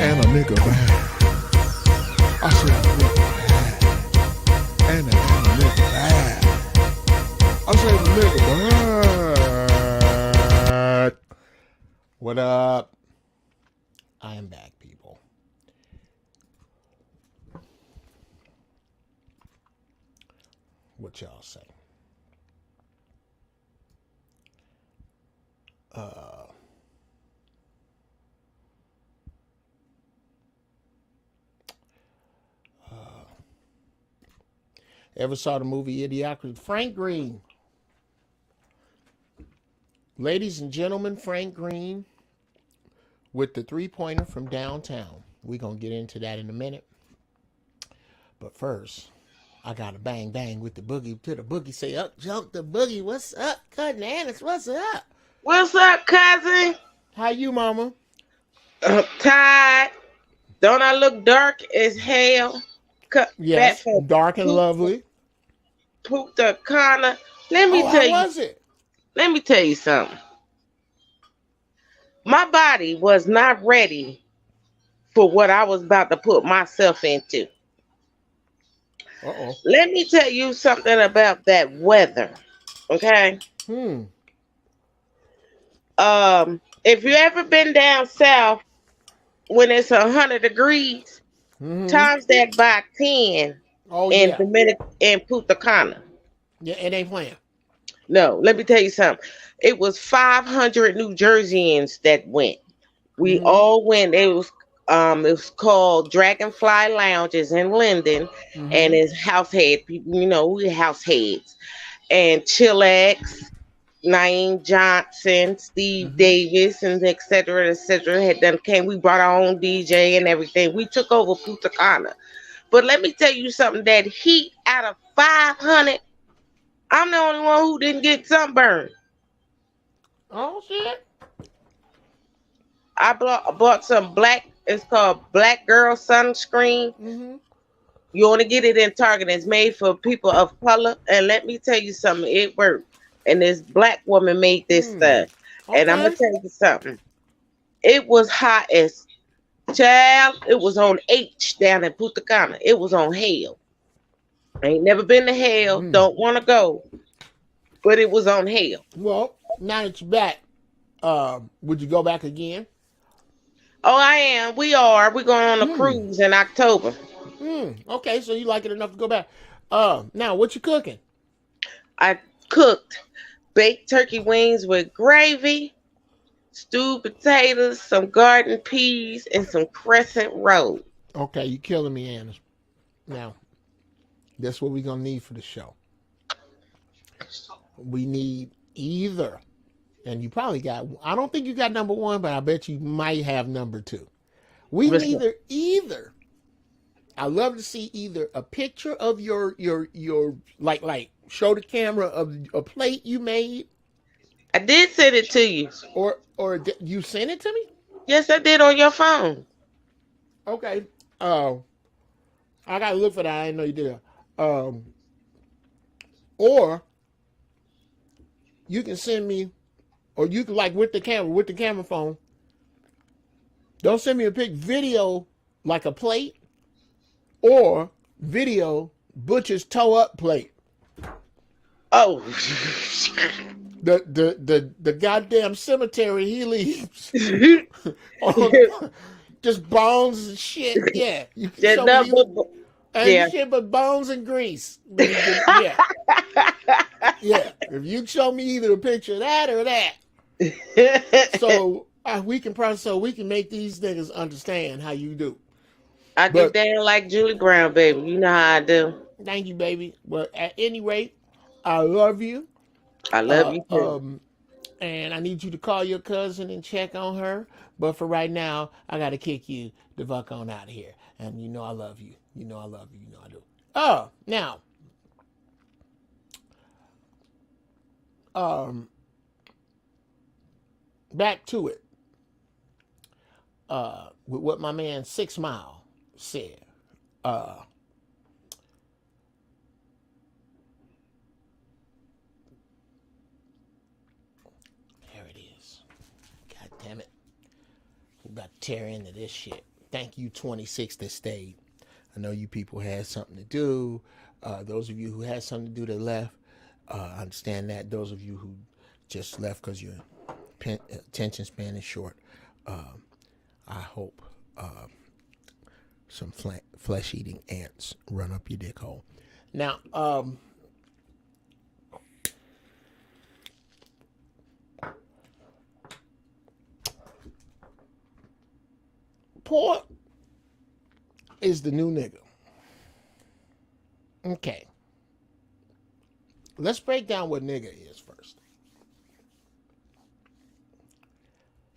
And a nigga bad. I said a nigga bad. And a nigga bad. I said a nigga bad. What up? I am back, people. What y'all say? Ever saw the movie Idiocracy? Frank Green. Ladies and gentlemen, Frank Green with the three-pointer from downtown. We're going to get into that in a minute. But first, I got to bang bang with the boogie. To the boogie say, up jump the boogie. What's up, Cutnanis? What's up? What's up, cousin? How you, mama? Tired. Don't I look dark as hell? Yes, dark and lovely. Punta Cana. Let me tell how you. was it? Let me tell you something. My body was not ready for what I was about to put myself into. Uh-oh. Let me tell you something about that weather. Okay? If you ever been down south when it's 100 degrees, times that by 10 in Punta Cana. Yeah, it ain't playing. No, let me tell you something. It was 500 New Jerseyans that went. We all went. It was called Dragonfly Lounges in Linden, and it's house head people. You know, we house heads, and Chillax, Naeem Johnson, Steve Davis, and et cetera, had done came. We brought our own DJ and everything. We took over Punta Cana. But let me tell you something. That heat out of 500. I'm the only one who didn't get sunburned. Oh, shit. I bought some black, it's called Black Girl Sunscreen. You want to get it in Target. It's made for people of color. And let me tell you something, it worked. And this black woman made this stuff. Okay. And I'm going to tell you something. It was hot as, child, it was on H down in Punta Cana. It was on hell. I ain't never been to hell. Don't want to go. But it was on hell. Well, now that you're back, would you go back again? Oh, I am. We are. We're going on a cruise in October. Okay, so you like it enough to go back. Now, what you cooking? I cooked baked turkey wings with gravy, stewed potatoes, some garden peas, and some crescent roll. Okay, you killing me, Anna. Now, that's what we're going to need for the show. We need either, and you probably got, I don't think you got number one, but I bet you might have number two. We need either. I love to see either a picture of your like show the camera of a plate you made. I did send it to you. Or you sent it to me? Yes, I did on your phone. Okay. I gotta look for that. I didn't know you did that. Or you can send me, or you can like with the camera phone. Don't send me a video like a plate, or video Butcher's toe up plate. Oh. The goddamn cemetery he leaves. Just bones and shit. Yeah. You shit but bones and grease. Yeah. Yeah. If you show me either a picture of that or that. So we can make these niggas understand how you do. I get down like Julie Brown, baby. You know how I do. Thank you, baby. But at any rate, I love you. I love you too. And I need you to call your cousin and check on her. But for right now, I got to kick you the fuck on out of here. And you know I love you. You know I love you. You know I do. Oh, now. Back to it. With what my man 6 Mile said. There it is. God damn it. We're about to tear into this shit. Thank you, 26 that stayed. I know you people had something to do. Those of you who had something to do that left, I understand that. Those of you who just left because your attention span is short, I hope some flesh-eating ants run up your dick hole. Now, poor is the new nigga. Okay. Let's break down what nigga is first.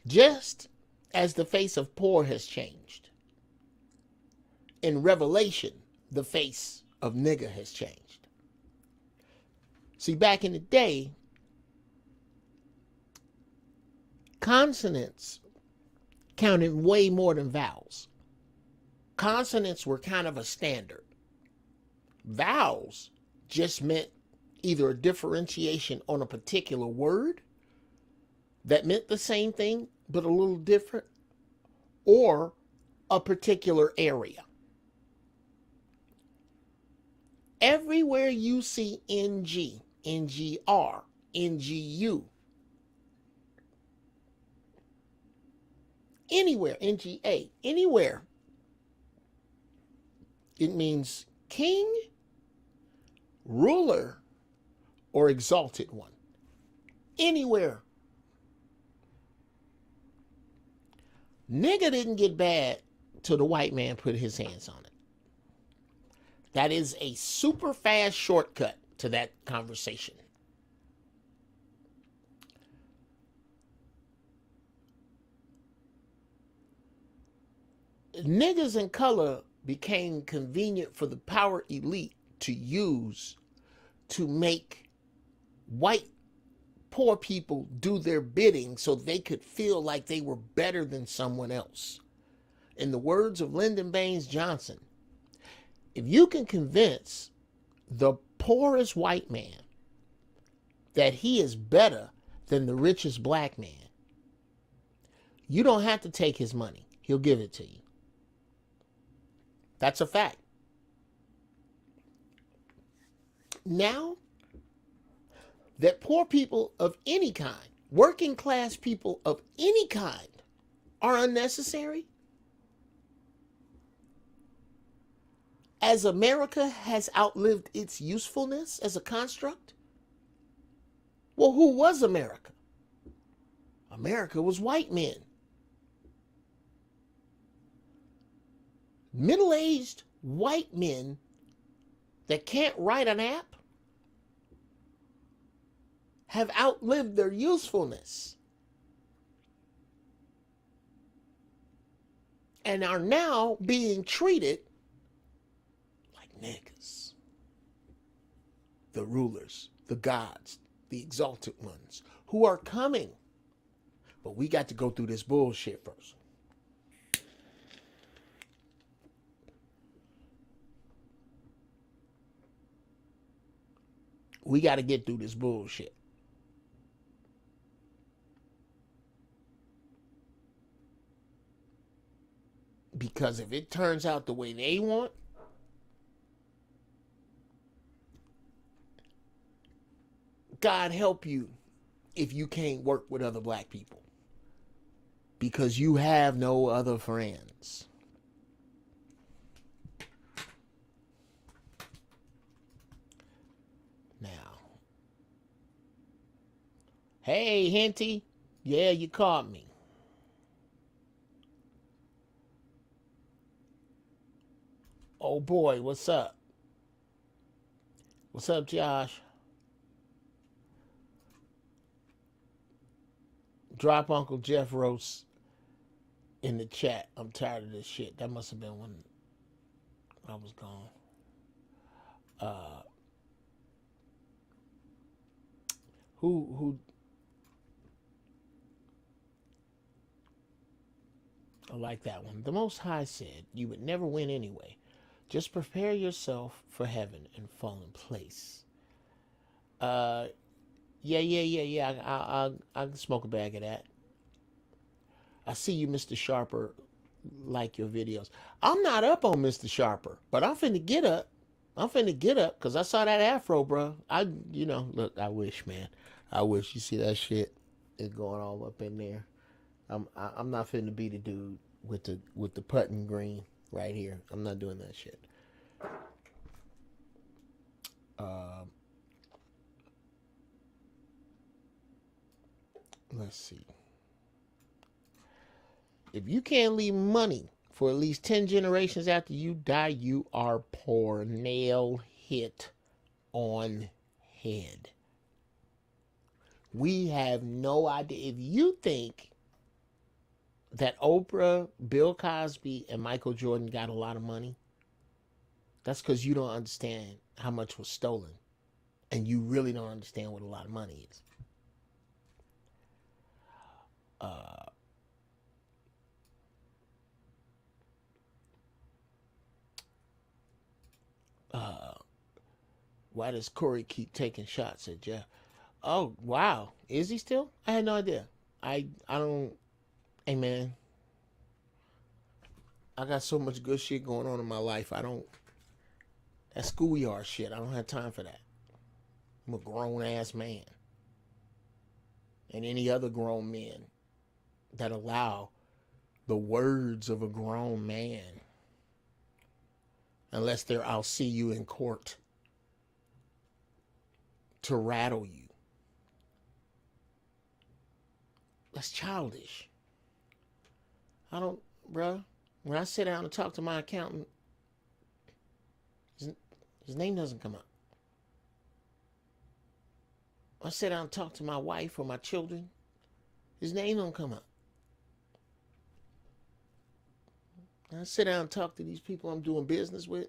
Just as the face of poor has changed, in Revelation, the face of nigga has changed. See, back in the day, consonants counted way more than vowels. Consonants were kind of a standard. Vowels just meant either a differentiation on a particular word that meant the same thing but a little different, or a particular area. Everywhere you see NG, NGR, NGU, anywhere, NGA, anywhere, it means king, ruler, or exalted one. Anywhere. Nigga didn't get bad till the white man put his hands on it. That is a super fast shortcut to that conversation. Niggas in color became convenient for the power elite to use to make white poor people do their bidding so they could feel like they were better than someone else. In the words of Lyndon Baines Johnson, if you can convince the poorest white man that he is better than the richest black man, you don't have to take his money. He'll give it to you. That's a fact. Now that poor people of any kind, working class people of any kind, are unnecessary, as America has outlived its usefulness as a construct, well, who was America? America was white men. Middle-aged white men that can't write an app have outlived their usefulness and are now being treated like niggas. The rulers, the gods, the exalted ones who are coming. But we got to go through this bullshit first. We got to get through this bullshit. Because if it turns out the way they want, God help you if you can't work with other black people. Because you have no other friends. Now. Hey, Henty. Yeah, you caught me. Oh boy, what's up? What's up, Josh? Drop Uncle Geoff roast in the chat. I'm tired of this shit. That must have been when I was gone. Who I like that one. The Most High said, you would never win anyway. Just prepare yourself for heaven and fall in place. Yeah. I'll smoke a bag of that. I see you, Mr. Sharper, like your videos. I'm not up on Mr. Sharper, but I'm finna get up. I'm finna get up because I saw that afro, bro. Look, I wish, man. I wish. You see that shit? It's going all up in there. I'm not finna be the dude with the putting green right here. I'm not doing that shit. Let's see. If you can't leave money for at least 10 generations after you die, you are poor. Nail hit on head. We have no idea. If you think that Oprah, Bill Cosby, and Michael Jordan got a lot of money, that's because you don't understand how much was stolen. And you really don't understand what a lot of money is. Why does Corey keep taking shots at Geoff? Oh, wow. Is he still? I had no idea. I don't... Hey, man. I got so much good shit going on in my life. I don't... That schoolyard shit, I don't have time for that. I'm a grown-ass man. And any other grown men that allow the words of a grown man, unless they're I'll see you in court, to rattle you. That's childish. I don't, bruh. When I sit down and talk to my accountant, his name doesn't come up. When I sit down and talk to my wife or my children, his name don't come up. When I sit down and talk to these people I'm doing business with,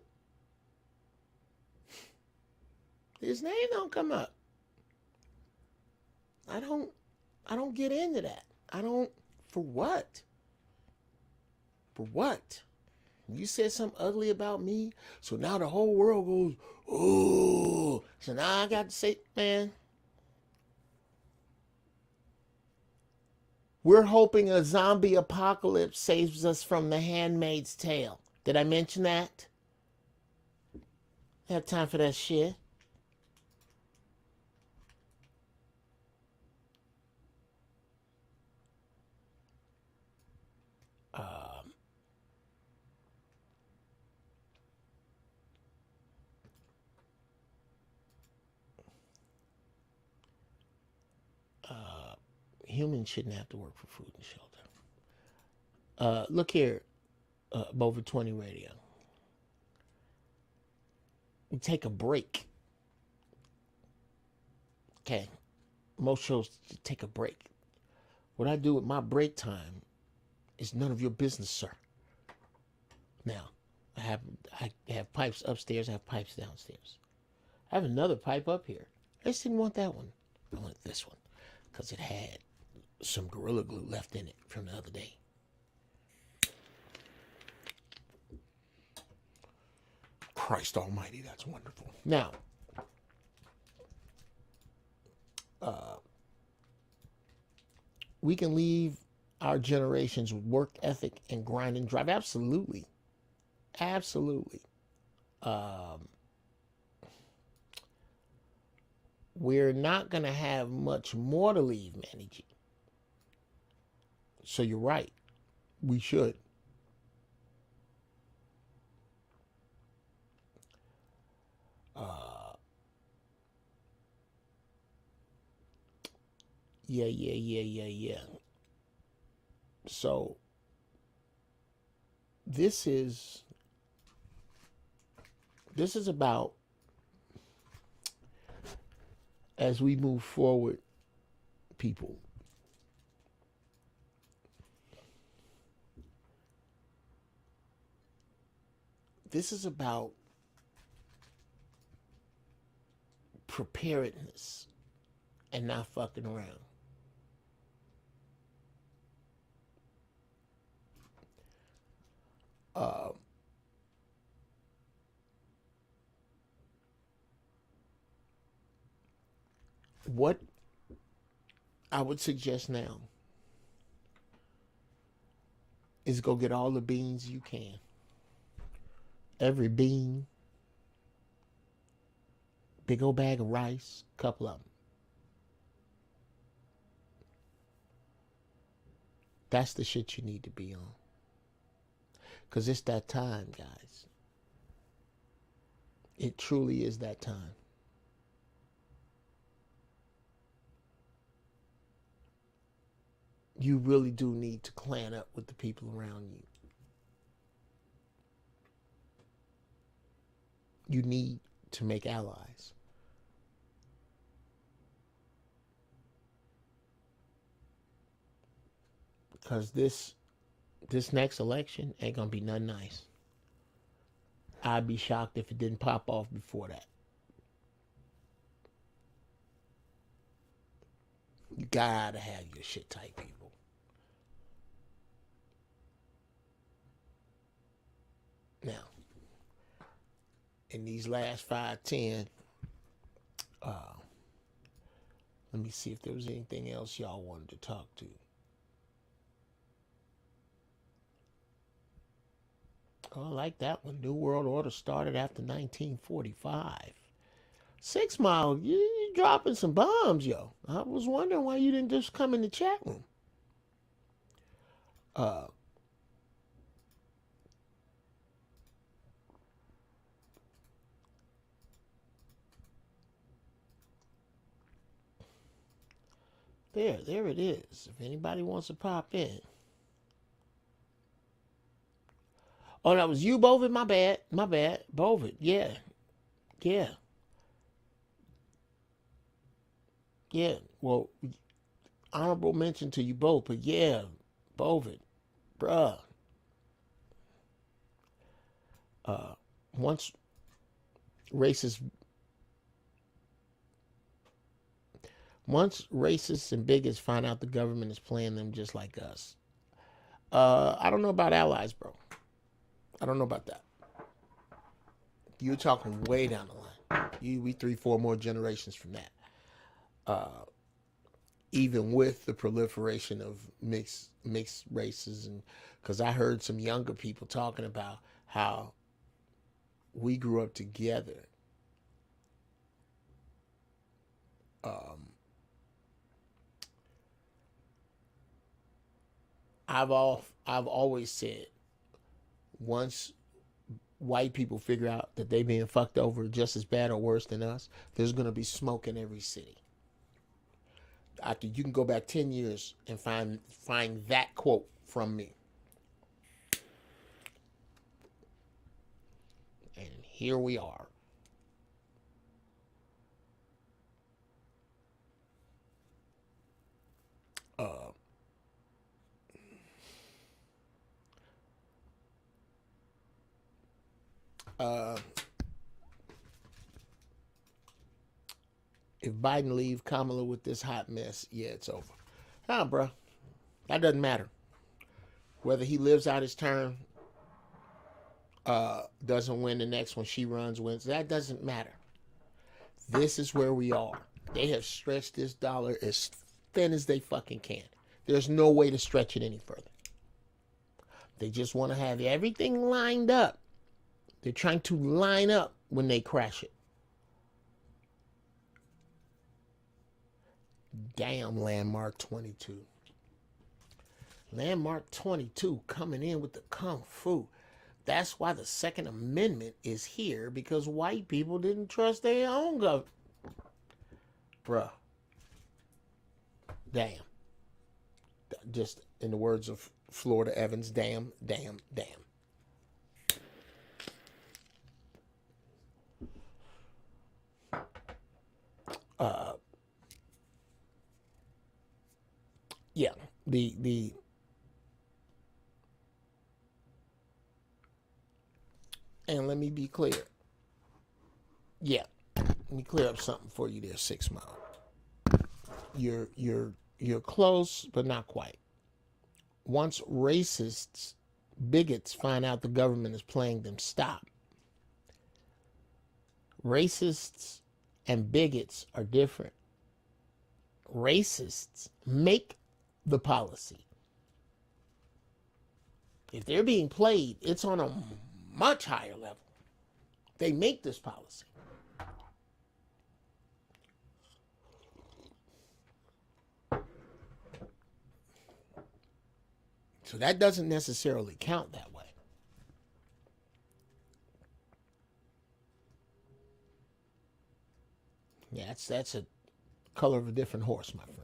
his name don't come up. I don't get into that. For what? For what? You said something ugly about me, so now the whole world goes, oh. So now I got to say, man, we're hoping a zombie apocalypse saves us from the Handmaid's Tale. Did I mention that? I have time for that shit. Humans shouldn't have to work for food and shelter. Look here, Bover 20 Radio. We take a break. Okay. Most shows take a break. What I do with my break time is none of your business, sir. Now, I have pipes upstairs, I have pipes downstairs. I have another pipe up here. I just didn't want that one. I wanted this one because it had some Gorilla Glue left in it from the other day. Christ almighty, that's wonderful. Now, we can leave our generations with work ethic and grind and drive. Absolutely. Absolutely. We're not going to have much more to leave, Manny G. So you're right. We should. Yeah. So this is about, as we move forward, people, this is about preparedness and not fucking around. What I would suggest now is go get all the beans you can. Every bean, big old bag of rice, couple of them. That's the shit you need to be on. Because it's that time, guys. It truly is that time. You really do need to clan up with the people around you. You need to make allies. Because this next election ain't gonna be nothing nice. I'd be shocked if it didn't pop off before that. You gotta have your shit tight, people. Now, in these last 5-10, let me see if there was anything else y'all wanted to talk to. Oh, I like that one. New World Order started after 1945. 6 Mile, you dropping some bombs, yo. I was wondering why you didn't just come in the chat room. There it is. If anybody wants to pop in. Oh, that was you, Bovid? My bad. Bovid, yeah. Well, honorable mention to you both, but yeah, Bovid, bruh. Once racists and bigots find out the government is playing them just like us. I don't know about allies, bro. I don't know about that. You're talking way down the line. We 3-4 more generations from that. Even with the proliferation of mixed races, and because I heard some younger people talking about how we grew up together. I've always said, once white people figure out that they being fucked over just as bad or worse than us, there's gonna be smoke in every city. After you can go back 10 years and find that quote from me. And here we are. If Biden leave Kamala with this hot mess, yeah, it's over. Nah, bro. That doesn't matter. Whether he lives out his term, doesn't win the next one, she runs, wins, that doesn't matter. This is where we are. They have stretched this dollar as thin as they fucking can. There's no way to stretch it any further. They just want to have everything lined up. They're trying to line up when they crash it. Damn, Landmark 22. Landmark 22 coming in with the kung fu. That's why the Second Amendment is here, because white people didn't trust their own government. Bruh. Damn. Just in the words of Florida Evans, damn. Yeah, and let me be clear. Yeah, let me clear up something for you there, 6 Mile. You're close, but not quite. Once racists, bigots find out the government is playing them, stop. Racists and bigots are different. Racists make the policy. If they're being played, it's on a much higher level. They make this policy. So that doesn't necessarily count that way. Yeah, that's a color of a different horse, my friend.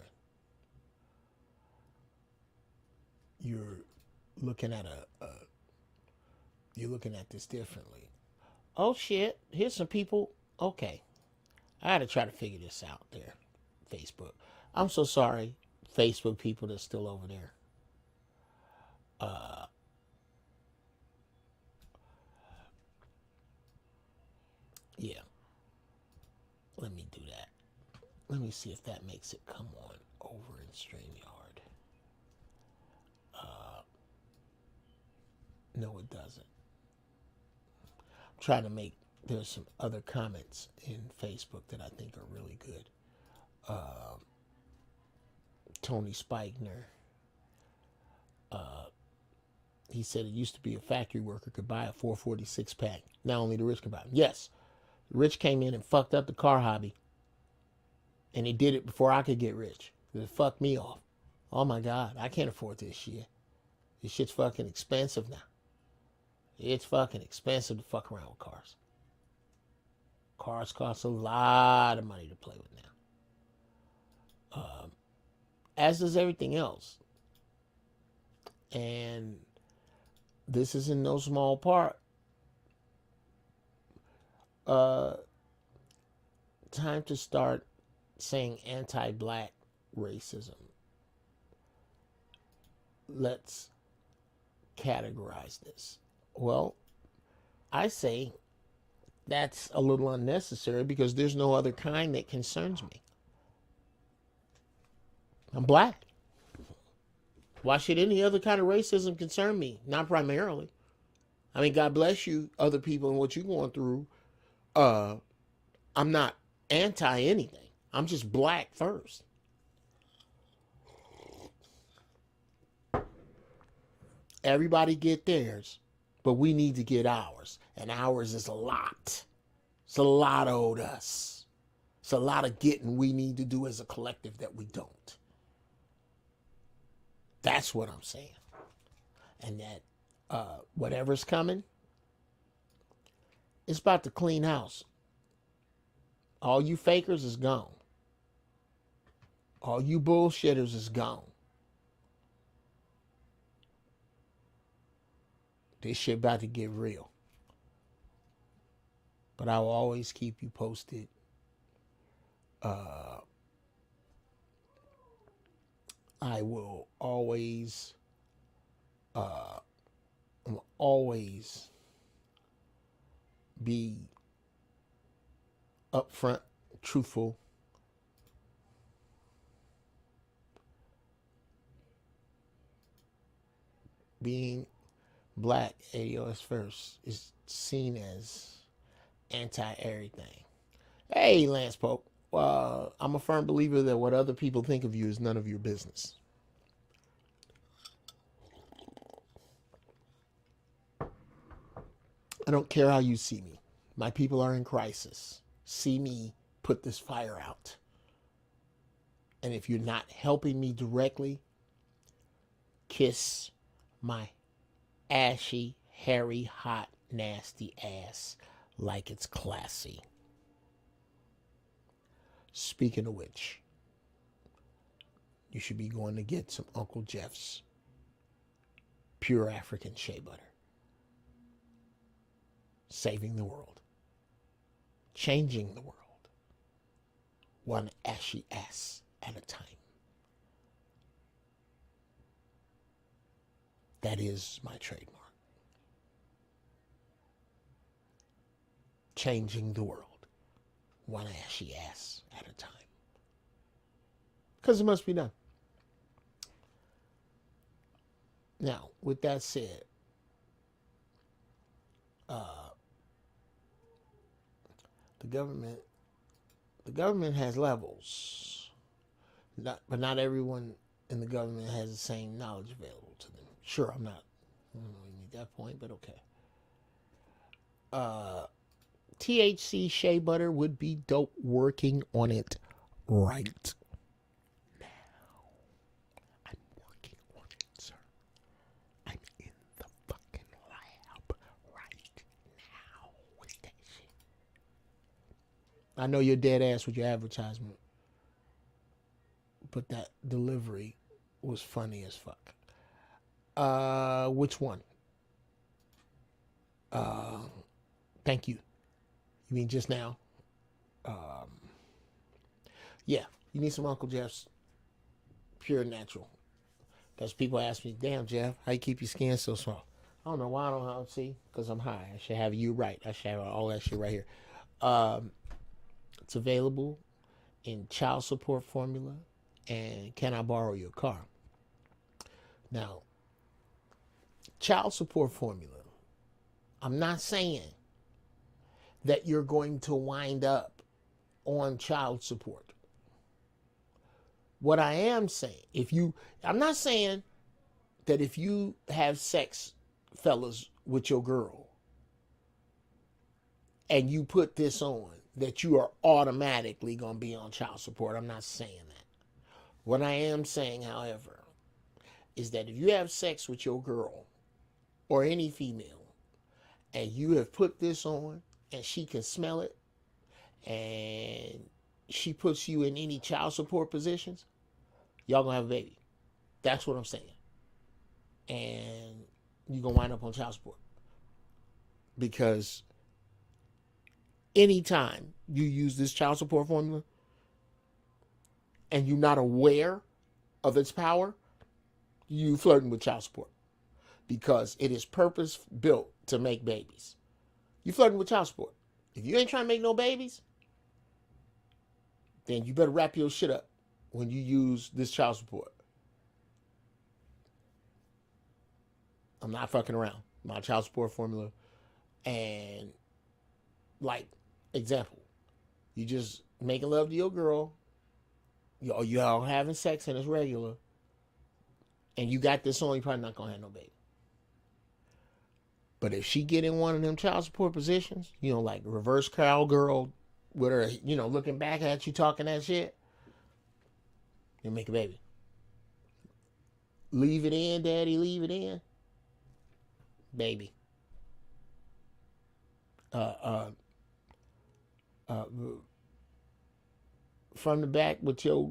You're looking at you're looking at this differently. Oh shit, here's some people. Okay, I had to try to figure this out there. Facebook. I'm so sorry, Facebook people that's still over there. Yeah. Let me do that. Let me see if that makes it come on over in StreamYard. No, it doesn't. I'm trying to make, there's some other comments in Facebook that I think are really good. Tony Spikner. He said it used to be a factory worker could buy a 446 pack. Now only the rich can buy them. Yes, the rich came in and fucked up the car hobby. And they did it before I could get rich. It fucked me off. Oh my God, I can't afford this shit. This shit's fucking expensive now. It's fucking expensive to fuck around with cars. Cars cost a lot of money to play with now. As does everything else. And this is in no small part time to start saying anti-black racism. Let's categorize this. Well, I say that's a little unnecessary because there's no other kind that concerns me. I'm black. Why should any other kind of racism concern me? Not primarily. I mean, God bless you, other people, and what you're going through. I'm not anti anything. I'm just black first. Everybody get theirs, but we need to get ours. And ours is a lot. It's a lot owed us. It's a lot of getting we need to do as a collective that we don't. That's what I'm saying. And that whatever's coming, it's about to clean house. All you fakers is gone. All you bullshitters is gone. This shit about to get real. But I will always keep you posted. I will always be upfront, truthful. Being black, ADOS first, is seen as anti-everything. Hey, Lance Pope. I'm a firm believer that what other people think of you is none of your business. I don't care how you see me. My people are in crisis. See me put this fire out. And if you're not helping me directly, kiss my ashy, hairy, hot, nasty ass like it's classy. Speaking of which, you should be going to get some Uncle Geoff's pure African shea butter. Saving the world. Changing the world. One ashy ass at a time. That is my trademark. Changing the world. One ashy ass at a time. Because it must be done. Now, with that said, the government has levels. But not everyone in the government has the same knowledge available to them. Sure, I'm not You need that point, but okay. THC shea butter would be dope. Working on it right now. I'm working on it, sir. I'm in the fucking lab right now with that shit. I know you're dead ass with your advertisement, but that delivery was funny as fuck. Which one? Thank you. You mean just now? Yeah, you need some Uncle Jeff's Pure Natural. Because people ask me, damn, Jeff, how you keep your skin so soft? I don't know why I don't have, see, because I'm high. I should have you right. I should have all that shit right here. It's available in child support formula and Can I Borrow Your Car? Now, child support formula, I'm not saying that you're going to wind up on child support. What I am saying, I'm not saying that if you have sex, fellas, with your girl and you put this on, that you are automatically going to be on child support. I'm not saying that. What I am saying, however, is that if you have sex with your girl or any female and you have put this on and she can smell it and she puts you in any child support positions, y'all gonna have a baby. That's what I'm saying. And you're gonna wind up on child support. Because anytime you use this child support formula and you're not aware of its power, you flirting with child support. Because it is purpose built to make babies. You flirting with child support. If you ain't trying to make no babies, then you better wrap your shit up when you use this child support. I'm not fucking around. My child support formula. And, like, example, you just making love to your girl, you all having sex and it's regular, and you got this on, you're probably not gonna have no baby. But if she get in one of them child support positions, like reverse cowgirl with her, looking back at you talking that shit, you make a baby. Leave it in, daddy, leave it in. Baby. From the back with your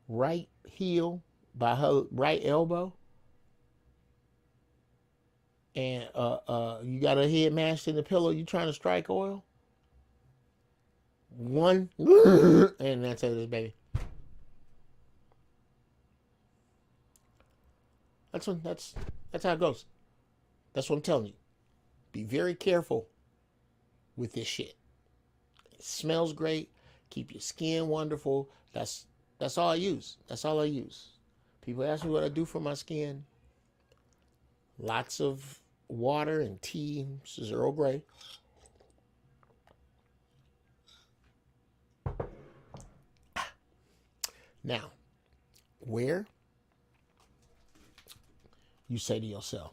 right heel by her right elbow. And you got her head mashed in the pillow, you trying to strike oil? One, and that's it, baby. That's how it goes. That's what I'm telling you. Be very careful with this shit. It smells great. Keep your skin wonderful. That's all I use. That's all I use. People ask me what I do for my skin. Lots of water and tea. This is Earl Grey. Now, where you say to yourself,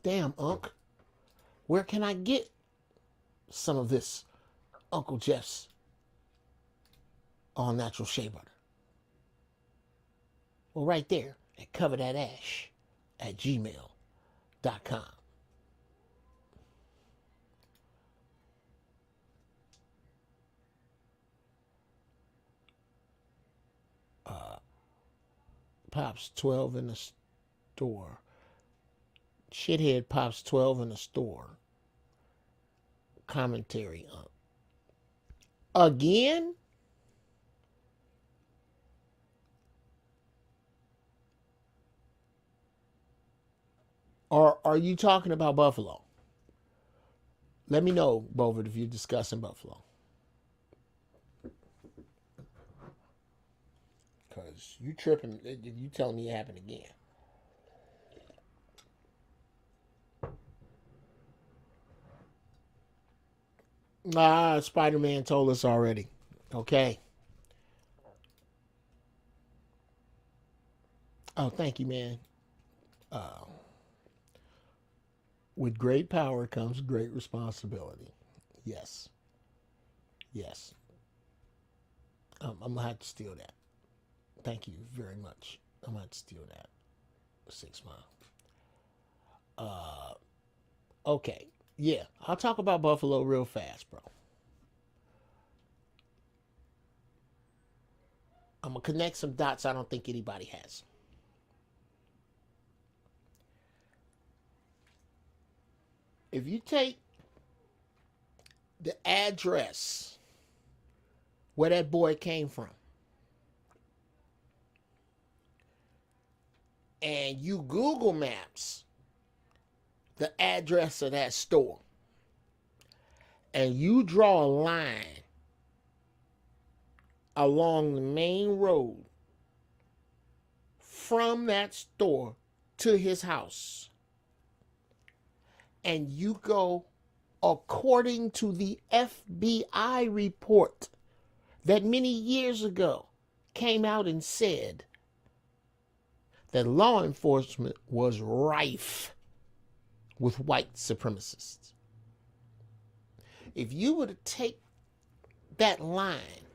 damn, Unc, where can I get some of this Uncle Jeff's all natural shea butter? Well, right there at coverthatash@gmail.com. Pops 12 in the store. Shithead Pops 12 in the store. Commentary on. Again? Or are you talking about Buffalo? Let me know, Bovard, if you're discussing Buffalo. Because you tripping, you telling me it happened again. Spider-Man told us already. Okay. Oh, thank you, man. With great power comes great responsibility. Yes. Yes. I'm going to have to steal that. Thank you very much. I'm going to have to steal that. 6 Mile. Okay. Yeah. I'll talk about Buffalo real fast, bro. I'm going to connect some dots I don't think anybody has. If you take the address where that boy came from and you Google Maps the address of that store and you draw a line along the main road from that store to his house, and you go according to the FBI report that many years ago came out and said that law enforcement was rife with white supremacists. If you were to take that line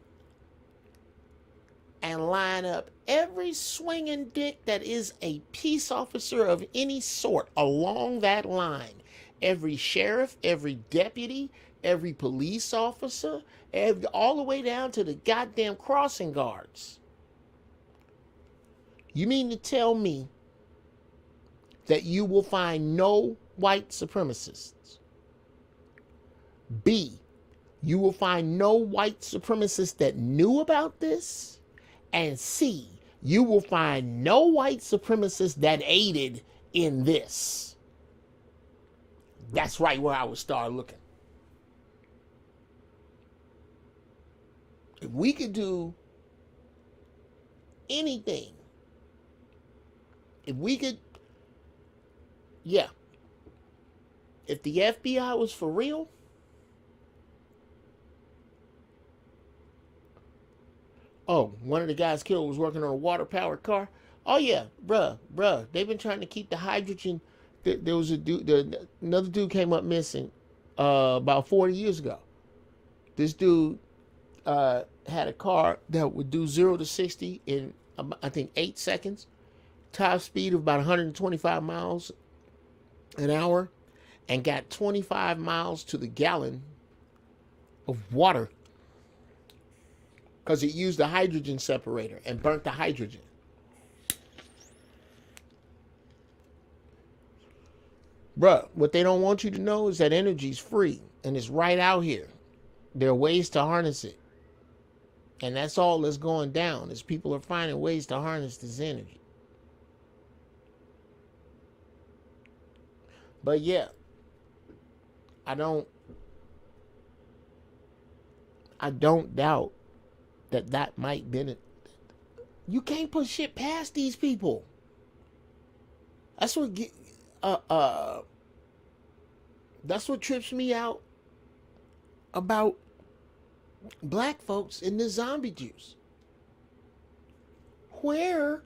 and line up every swinging dick that is a peace officer of any sort along that line, every sheriff, every deputy, every police officer, all the way down to the goddamn crossing guards, you mean to tell me that you will find no white supremacists? B, you will find no white supremacists that knew about this? And C, you will find no white supremacists that aided in this. That's right where I would start looking. If we could do anything, if we could, yeah, if the FBI was for real, oh, one of the guys killed was working on a water-powered car. Oh yeah, bruh, they've been trying to keep the hydrogen. There was a dude, another dude came up missing about 40 years ago. This dude had a car that would do 0 to 60 in, I think, 8 seconds. Top speed of about 125 miles an hour, and got 25 miles to the gallon of water because it used a hydrogen separator and burnt the hydrogen. Bruh, what they don't want you to know is that energy's free and it's right out here. There are ways to harness it. And that's all that's going down, is people are finding ways to harness this energy. But yeah, I don't doubt that might be it. You can't put shit past these people. That's what that's what trips me out about black folks in the zombie juice. Where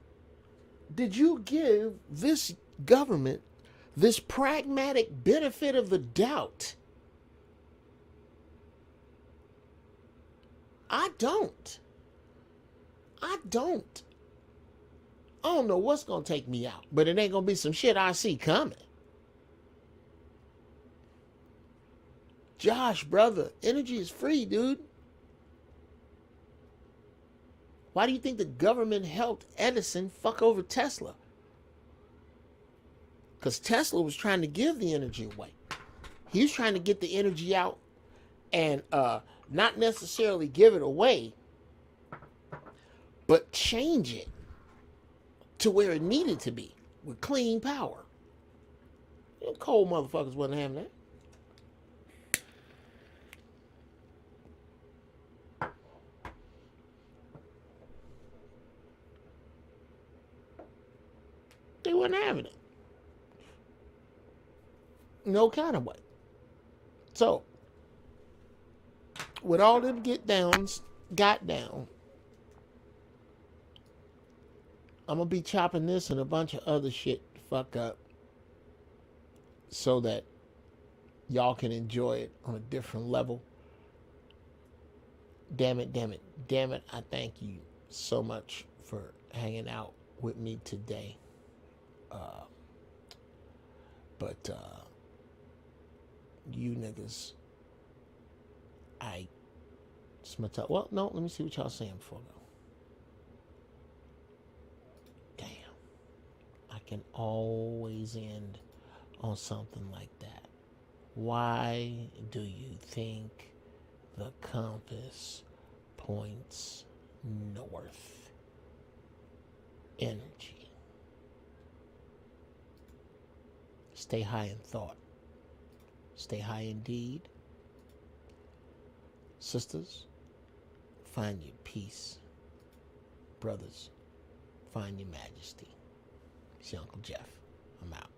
did you give this government this pragmatic benefit of the doubt? I don't. I don't know what's going to take me out, but it ain't going to be some shit I see coming. Josh, brother, energy is free, dude. Why do you think the government helped Edison fuck over Tesla? Because Tesla was trying to give the energy away. He was trying to get the energy out and not necessarily give it away, but change it to where it needed to be with clean power. Them cold motherfuckers wasn't having that. They wasn't having it. No kind of way. So, with all them got down, I'm going to be chopping this and a bunch of other shit to fuck up. so that y'all can enjoy it on a different level. Damn it, damn it, damn it. I thank you so much for hanging out with me today. But you niggas, it's my time. Well, no, let me see what y'all saying before I go. Damn. I can always end on something like that. Why do you think the compass points north? Energy. Stay high in thought. Stay high in deed. Sisters, find your peace. Brothers, find your majesty. It's your Uncle Geoff. I'm out.